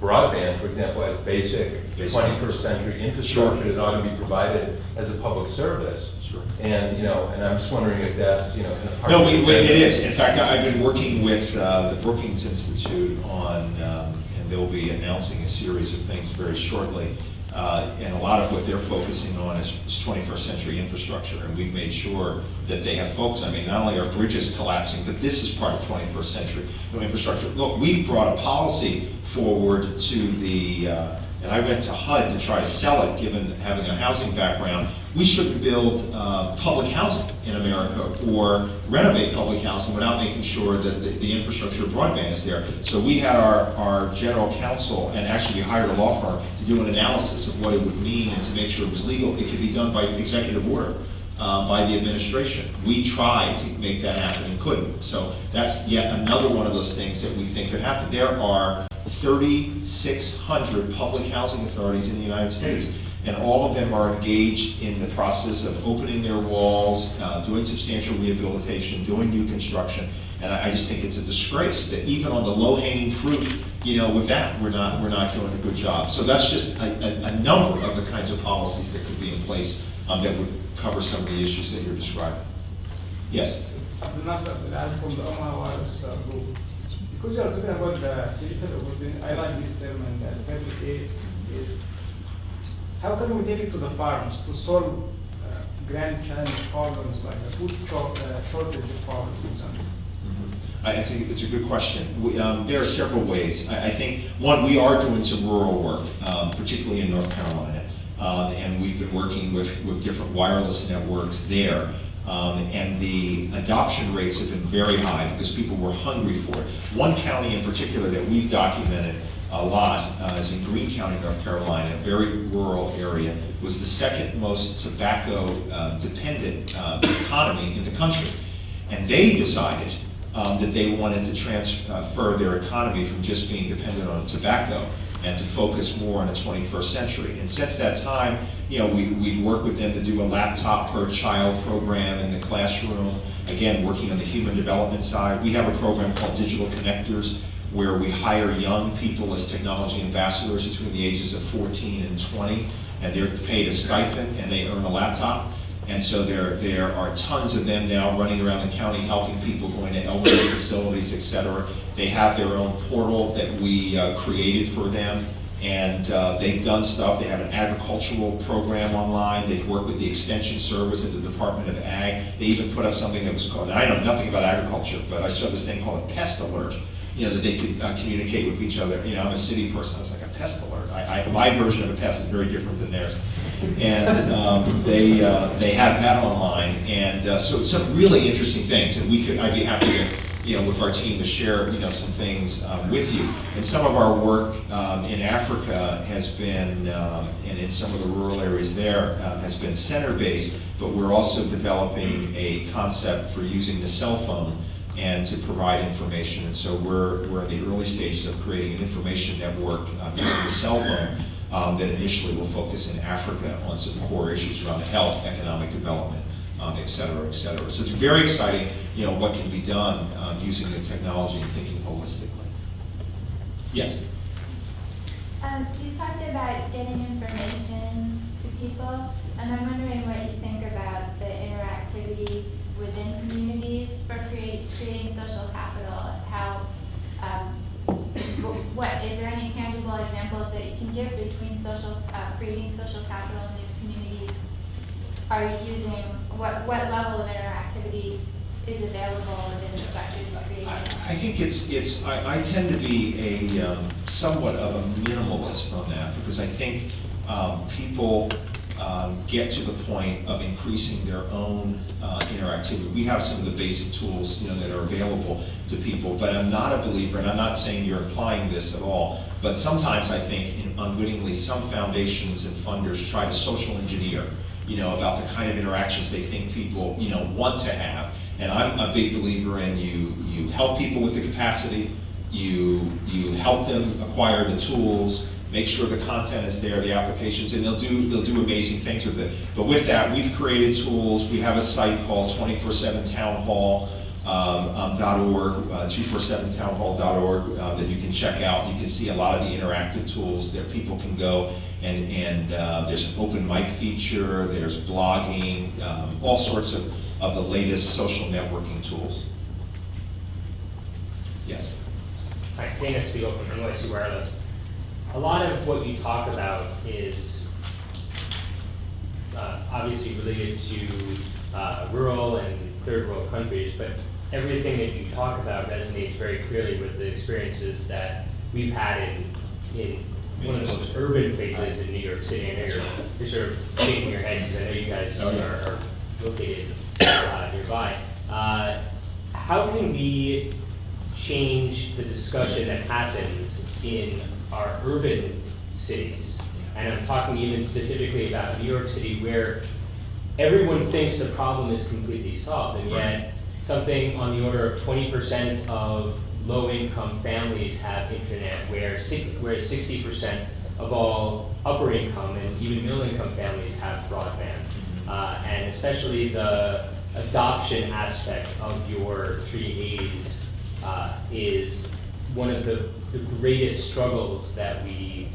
broadband, for example, as basic 21st century infrastructure that ought to be provided as a public service? Sure. And, and I'm just wondering if that's, kind of part No, of it. it is. In fact, I've been working with the Brookings Institute on, and they'll be announcing a series of things very shortly. And a lot of what they're focusing on is 21st century infrastructure. And we've made sure that they have focused. I mean, not only are bridges collapsing, but this is part of 21st century infrastructure. Look, we've brought a policy forward to the, and I went to HUD to try to sell it, given having a housing background. We shouldn't build public housing in America or renovate public housing without making sure that the infrastructure of broadband is there. So we had our general counsel, and actually we hired a law firm to do an analysis of what it would mean and to make sure it was legal. It could be done by executive order by the administration. We tried to make that happen and couldn't. So that's yet another one of those things that we think could happen. There are 3,600 public housing authorities in the United States. And all of them are engaged in the process of opening their walls, doing substantial rehabilitation, doing new construction. And I just think it's a disgrace that even on the low-hanging fruit, with that, we're not doing a good job. So that's just a number of the kinds of policies that could be in place that would cover some of the issues that you're describing. Yes? I'm from the Omaha Wireless Group. Because you are talking about the digital opportunity, I like this term, and the PLENARY is, how can we take it to the farms to solve grand challenge problems like the food shortage problem, for example? I think it's a good question. There are several ways. I think, one, we are doing some rural work, particularly in North Carolina, and we've been working with different wireless networks there. And the adoption rates have been very high because people were hungry for it. One county in particular that we've documented a lot is in Greene County, North Carolina, a very rural area. It was the second most tobacco-dependent economy in the country. And they decided that they wanted to transfer their economy from just being dependent on tobacco and to focus more on the 21st century. And since that time, we've worked with them to do a laptop per child program in the classroom, again, working on the human development side. We have a program called Digital Connectors, where we hire young people as technology ambassadors between the ages of 14 and 20, and they're paid a stipend and they earn a laptop. And so there are tons of them now running around the county helping people, going to elderly facilities, et cetera. They have their own portal that we created for them, and they've done stuff. They have an agricultural program online. They've worked with the Extension Service at the Department of Ag. They even put up something that was called, and I know nothing about agriculture, but I saw this thing called a pest alert, that they could communicate with each other. I'm a city person. I was like, a pest alert. My version of a pest is very different than theirs. And they have that online. And so some really interesting things. And I'd be happy with our team to share, some things with you. And some of our work in Africa has been, and in some of the rural areas there, has been center-based, but we're also developing a concept for using the cell phone and to provide information. And so we're in the early stages of creating an information network using the cell phone that initially will focus in Africa on some core issues around health, economic development, et cetera, et cetera. So it's very exciting, what can be done using the technology and thinking holistically. Yes? You talked about getting information to people, and I'm wondering what you think about the interactivity within communities for creating social capital. How, is there any tangible examples that you can give between creating social capital in these communities? Are you using, what level of interactivity is available within the structures of creating? I think I tend to be a somewhat of a minimalist on that, because I think people get to the point of increasing their own interactivity. We have some of the basic tools, that are available to people, but I'm not a believer, and I'm not saying you're implying this at all, but sometimes I think unwittingly some foundations and funders try to social engineer, about the kind of interactions they think people, want to have. And I'm a big believer in you help people with the capacity, you help them acquire the tools, make sure the content is there, the applications, and they'll do amazing things with it. But with that, we've created tools. We have a site called 247townhall.org, 247townhall.org that you can check out. You can see a lot of the interactive tools that people can go and there's an open mic feature, there's blogging, all sorts of the latest social networking tools. Yes? Hi, Dana Spiegel from NYC Wireless. A lot of what you talk about is obviously related to rural and third world countries, but everything that you talk about resonates very clearly with the experiences that we've had in one of the most urban places in New York City. I know you're sort of shaking your head because I know you guys are located nearby. How can we change the discussion that happens in our urban cities? And I'm talking even specifically about New York City, where everyone thinks the problem is completely solved, and yet something on the order of 20% of low-income families have internet, whereas 60% of all upper-income and even middle-income families have broadband. And especially the adoption aspect of your 3As is one of the greatest struggles that we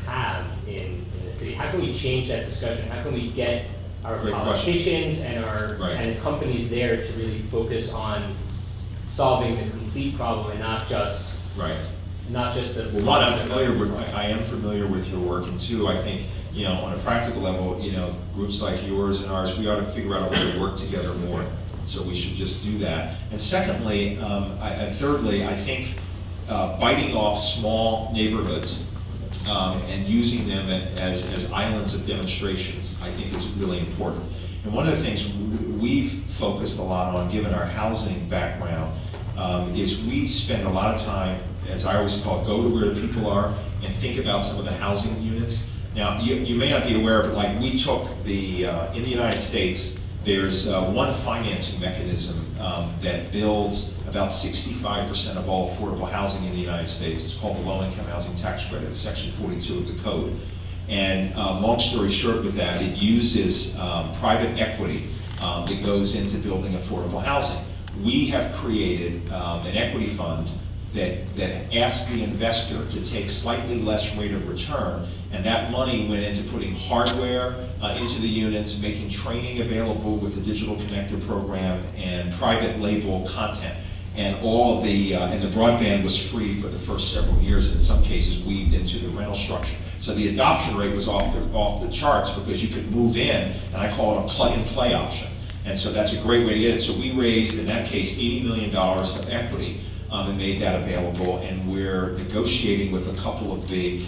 have in the city. How can we change that discussion? How can we get our politicians and and companies there to really focus on solving the complete problem and not just the Well, one, I am familiar with your work, and two, I think, on a practical level, groups like yours and ours, we ought to figure out a way to work together more. So we should just do that. And secondly, thirdly, I think biting off small neighborhoods and using them as islands of demonstrations, I think is really important. And one of the things we've focused a lot on, given our housing background, is we spend a lot of time, as I always call it, go to where the people are and think about some of the housing units. Now, you may not be aware, but like we took in the United States, there's one financing mechanism that builds about 65% of all affordable housing in the United States. It's called the Low-Income Housing Tax Credit. It's Section 42 of the code. And long story short with that, it uses private equity that goes into building affordable housing. We have created an equity fund that asks the investor to take slightly less rate of return, and that money went into putting hardware into the units, making training available with the digital connector program, and private label content. And all the broadband was free for the first several years, and in some cases weaved into the rental structure. So the adoption rate was off the charts because you could move in, and I call it a plug and play option. And so that's a great way to get it. So we raised, in that case, $80 million of equity and made that available. And we're negotiating with a couple of big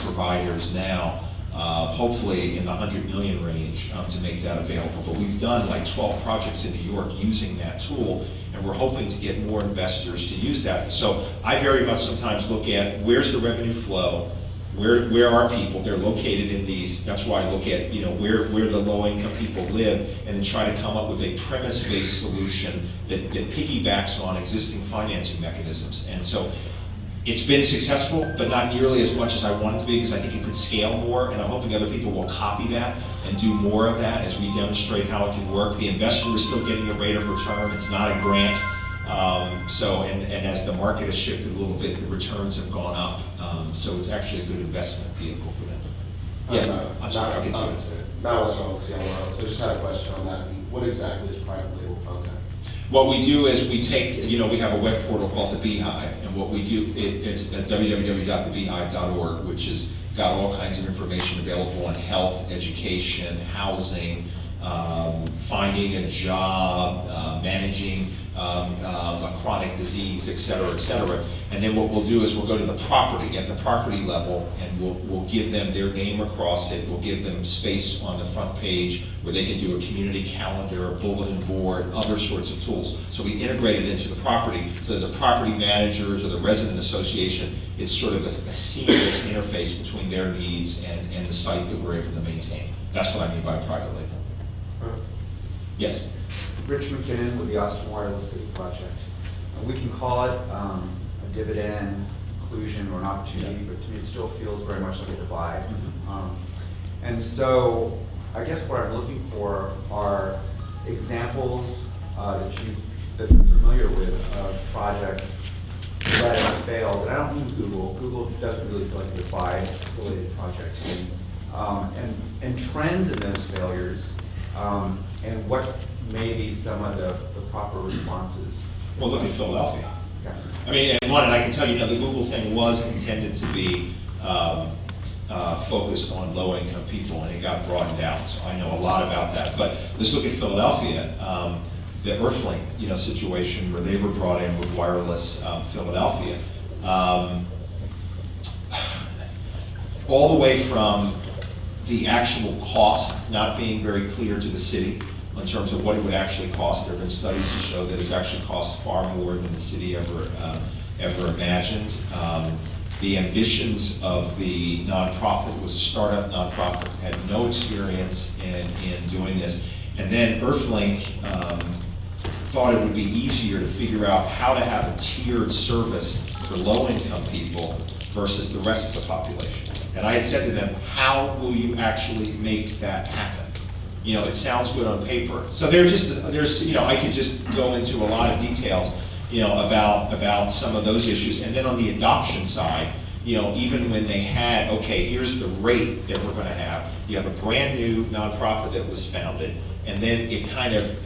providers now hopefully in the 100 million range to make that available. But we've done like 12 projects in New York using that tool, and we're hoping to get more investors to use that. So I very much sometimes look at where's the revenue flow, where are people, they're located in these, that's why I look at, you know, where the low income people live, and then try to come up with a premise-based solution that piggybacks on existing financing mechanisms. And so it's been successful, but not nearly as much as I want it to be, because I think it could scale more, and I'm hoping other people will copy that and do more of that as we demonstrate how it can work. The investor is still getting a rate of return, it's not a grant. And as the market has shifted a little bit, the returns have gone up. So it's actually a good investment vehicle for them. Yes, I'm sorry, I'll get to it. Not what's wrong with CLRO, so just had a question on that. What exactly is private label content? What we do is we take, you know, we have a web portal called The Beehive, and what we do, it's at www.thebeehive.org, which has got all kinds of information available on health, education, housing, finding a job, managing a chronic disease, et cetera, et cetera. And then what we'll do is we'll go to the property, at the property level, and we'll give them their name across it. We'll give them space on the front page where they can do a community calendar, a bulletin board, other sorts of tools. So we integrate it into the property so that the property managers or the resident association, it's sort of a seamless interface between their needs and the site that we're able to maintain. That's what I mean by private label. Yes? Rich McKinnon with the Austin Wireless City Project. We can call it a dividend, inclusion, or an opportunity, but to me it still feels very much like a divide. And so I guess what I'm looking for are examples that you're familiar with of projects that have failed. And I don't mean Google. Google doesn't really feel like a divide-related project. And trends in those failures, and what may be some of the proper responses. Well, look at Philadelphia. I mean, and I can tell you, the Google thing was intended to be focused on low-income people, and it got broadened out. So I know a lot about that. But let's look at Philadelphia, the Earthlink, situation where they were brought in with wireless Philadelphia. All the way from the actual cost not being very clear to the city in terms of what it would actually cost. There have been studies to show that it's actually cost far more than the city ever imagined. The ambitions of the nonprofit, it was a startup nonprofit, had no experience in doing this. And then Earthlink thought it would be easier to figure out how to have a tiered service for low-income people versus the rest of the population. And I had said to them, how will you actually make that happen? It sounds good on paper. So there's, I could just go into a lot of details, about some of those issues. And then on the adoption side, even when they had, okay, here's the rate that we're going to have. You have a brand new nonprofit that was founded, and then it kind of,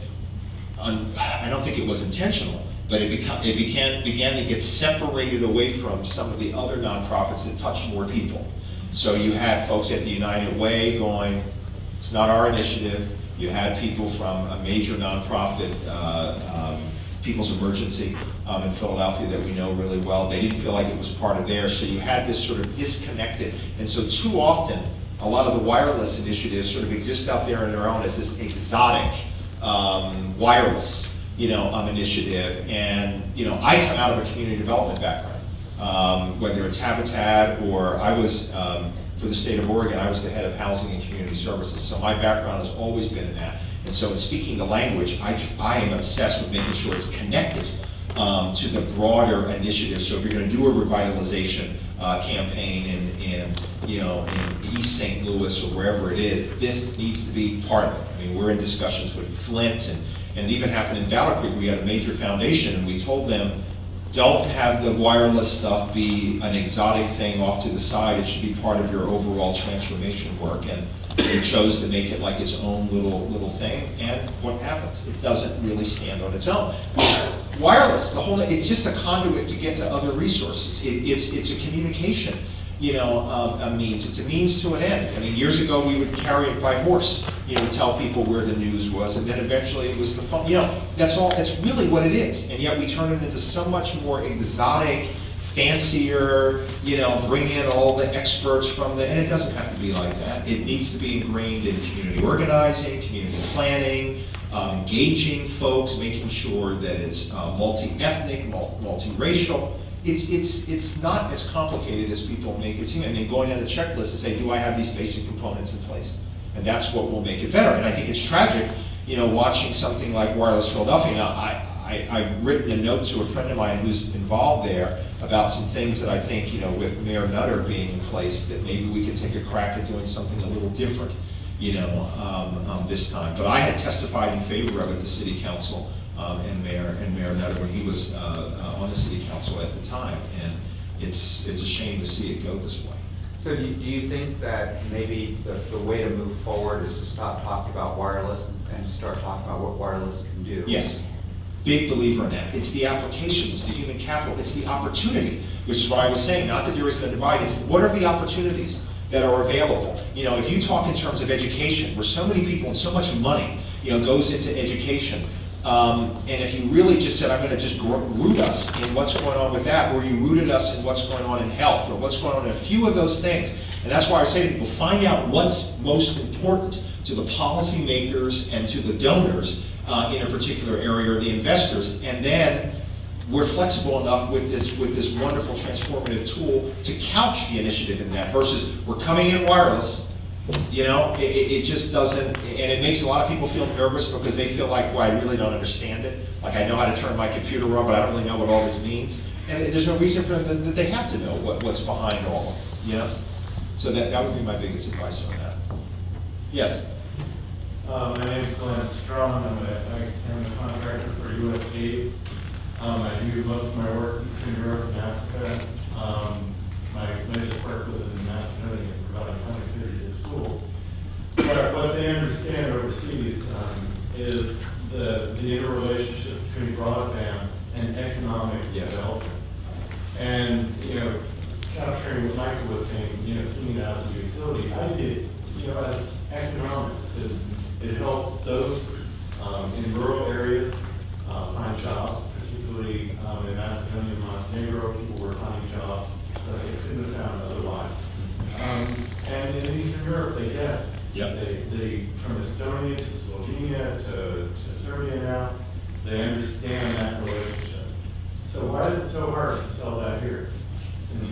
I don't think it was intentional, but it began to get separated away from some of the other nonprofits that touch more people. So you had folks at the United Way going, it's not our initiative. You had people from a major nonprofit, People's Emergency in Philadelphia that we know really well. They didn't feel like it was part of theirs, so you had this sort of disconnected. And so too often, a lot of the wireless initiatives sort of exist out there on their own as this exotic wireless, initiative. And, I come out of a community development background, whether it's Habitat or I was, for the state of Oregon, I was the head of housing and community services. So my background has always been in that. And so in speaking the language, I am obsessed with making sure it's connected to the broader initiative. So if you're going to do a revitalization campaign in East St. Louis or wherever it is, this needs to be part of it. I mean, we're in discussions with Flint, and it even happened in Battle Creek. We had a major foundation, and we told them, don't have the wireless stuff be an exotic thing off to the side. It should be part of your overall transformation work. And they chose to make it like its own little thing. And what happens? It doesn't really stand on its own. Wireless, it's just a conduit to get to other resources. It's a communication, a means. It's a means to an end. I mean, years ago we would carry it by horse, tell people where the news was, and then eventually it was the phone. That's really what it is. And yet we turn it into so much more exotic, fancier, bring in all the experts from and it doesn't have to be like that. It needs to be ingrained in community organizing, community planning, engaging folks, making sure that it's multi-ethnic, multi-racial. It's not as complicated as people make it seem. And then going down the checklist and say, do I have these basic components in place? And that's what will make it better. And I think it's tragic, watching something like Wireless Philadelphia. Now, I've written a note to a friend of mine who's involved there about some things that I think, with Mayor Nutter being in place, that maybe we could take a crack at doing something a little different, this time. But I had testified in favor of it to City Council and Mayor Nutter when he was on the City Council at the time, and it's a shame to see it go this way. So do you think that maybe the way to move forward is to stop talking about wireless and start talking about what wireless can do? Yes. Big believer in that. It's the applications, it's the human capital, it's the opportunity, which is what I was saying, not that there isn't a divide, it's what are the opportunities that are available. If you talk in terms of education, where so many people and so much money, goes into education, and if you really just said, I'm going to just root us in what's going on with that, or you rooted us in what's going on in health, or what's going on in a few of those things, and that's why I say to people, find out what's most important to the policymakers and to the donors in a particular area, or the investors, and then we're flexible enough with this wonderful transformative tool to couch the initiative in that, versus we're coming in wireless. It just doesn't, and it makes a lot of people feel nervous because they feel like, well, I really don't understand it. Like, I know how to turn my computer on, but I don't really know what all this means. And there's no reason for them that they have to know what's behind all of it, So that would be my biggest advice on that. Yes? My name is Glenn Strong. I'm a contractor for USD. I do most of my work in Eastern Europe and Africa. My latest work was in Macedonia, providing connectivity to schools. But what they understand overseas is the interrelationship between broadband and economic development. And, capturing what Michael was saying, seeing it as a utility, I see it, as economics. It helps those in rural areas find jobs, particularly in Macedonia and Montenegro. People were finding jobs that they couldn't have found otherwise. And in Eastern Europe, they get it. Yep. They from Estonia to Slovenia to Serbia now, they understand that relationship. So why is it so hard to sell that here?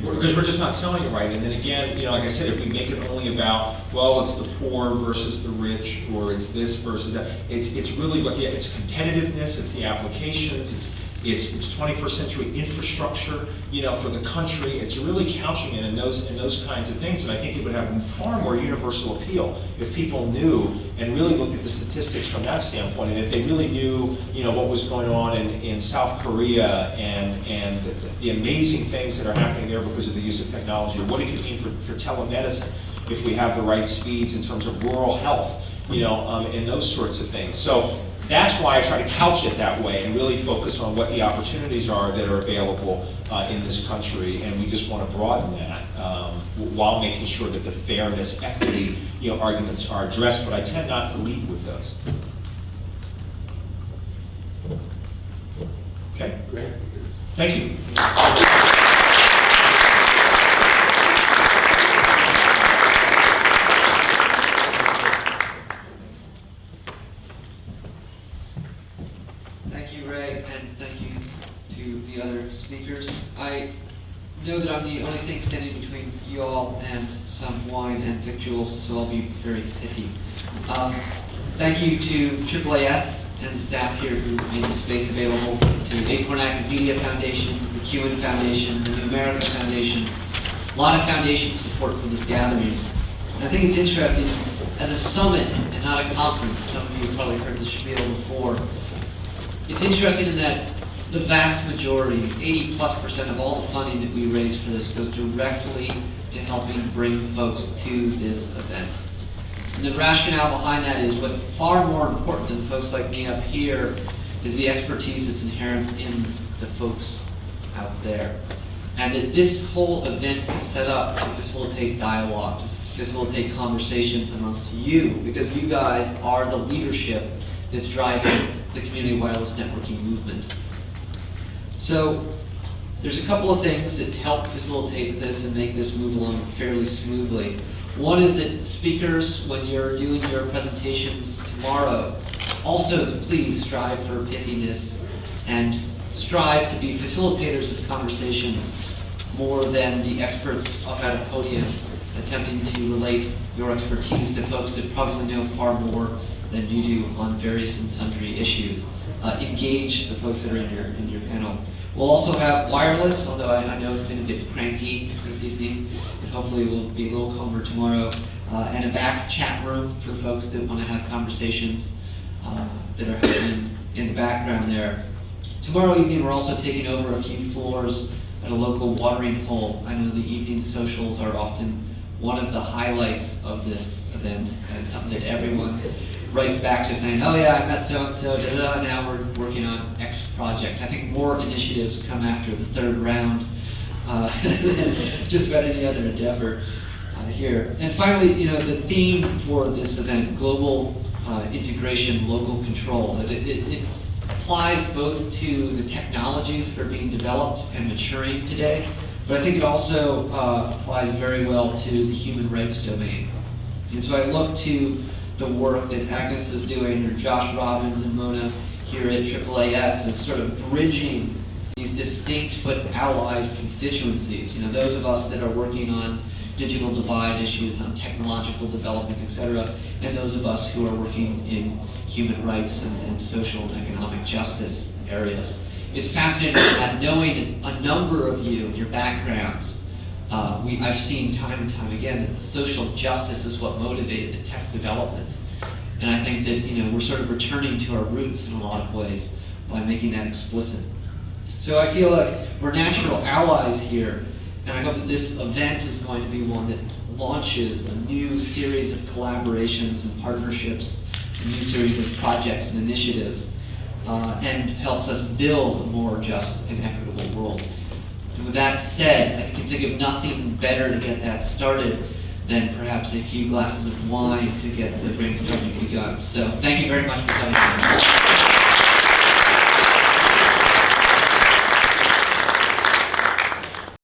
Because we're just not selling it right. And then again, like I said, if we make it only about, well, it's the poor versus the rich, or it's this versus that, it's really it's competitiveness, it's the applications, it's 21st century infrastructure, for the country. It's really couching it in those kinds of things. And I think it would have far more universal appeal if people knew and really looked at the statistics from that standpoint. And if they really knew, what was going on in South Korea and the amazing things that are happening there because of the use of technology, or what it could mean for telemedicine if we have the right speeds in terms of rural health, and those sorts of things. So that's why I try to couch it that way and really focus on what the opportunities are that are available in this country, and we just want to broaden that while making sure that the fairness, equity, arguments are addressed. But I tend not to lead with those. Okay, great. Thank you. Thank you, Ray, and thank you to the other speakers. I know that I'm the only thing standing between you all and some wine and victuals, so I'll be very pithy. Thank you to AAAS and staff here who made this space available, to the Acorn Active Media Foundation, the McEwen Foundation, the New America Foundation. A lot of foundation support for this gathering. And I think it's interesting, as a summit and not a conference, some of you have probably heard this spiel before, it's interesting in that the vast majority, 80+% of all the funding that we raise for this goes directly to helping bring folks to this event. And the rationale behind that is what's far more important than folks like me up here is the expertise that's inherent in the folks out there. And that this whole event is set up to facilitate dialogue, to facilitate conversations amongst you, because you guys are the leadership that's driving the community wireless networking movement. So There's a couple of things that help facilitate this and make this move along fairly smoothly. One is that speakers, when you're doing your presentations tomorrow, also please strive for pithiness and strive to be facilitators of conversations more than the experts up at a podium attempting to relate your expertise to folks that probably know far more than you do on various and sundry issues. Engage the folks that are in your panel. We'll also have wireless, although I know it's been a bit cranky this evening, and hopefully we'll be a little calmer tomorrow, and a back chat room for folks that want to have conversations that are happening in the background there. Tomorrow evening, we're also taking over a few floors at a local watering hole. I know the evening socials are often one of the highlights of this event, and something that everyone writes back to saying, oh yeah, I met so-and-so, now we're working on X project. I think more initiatives come after the third round than just about any other endeavor here. And finally, the theme for this event, global integration, local control, it applies both to the technologies that are being developed and maturing today, but I think it also applies very well to the human rights domain. And so I look to the work that Agnes is doing, or Josh Robbins and Mona here at AAAS, of sort of bridging these distinct but allied constituencies. Those of us that are working on digital divide issues, on technological development, etc., and those of us who are working in human rights and social and economic justice areas. It's fascinating that knowing a number of you, your backgrounds, I've seen time and time again that the social justice is what motivated the tech development. And I think that we're sort of returning to our roots in a lot of ways by making that explicit. So I feel like we're natural allies here, and I hope that this event is going to be one that launches a new series of collaborations and partnerships, a new series of projects and initiatives, and helps us build a more just and equitable world. And with that said, I can think of nothing better to get that started than perhaps a few glasses of wine to get the brainstorming begun. So thank you very much for coming.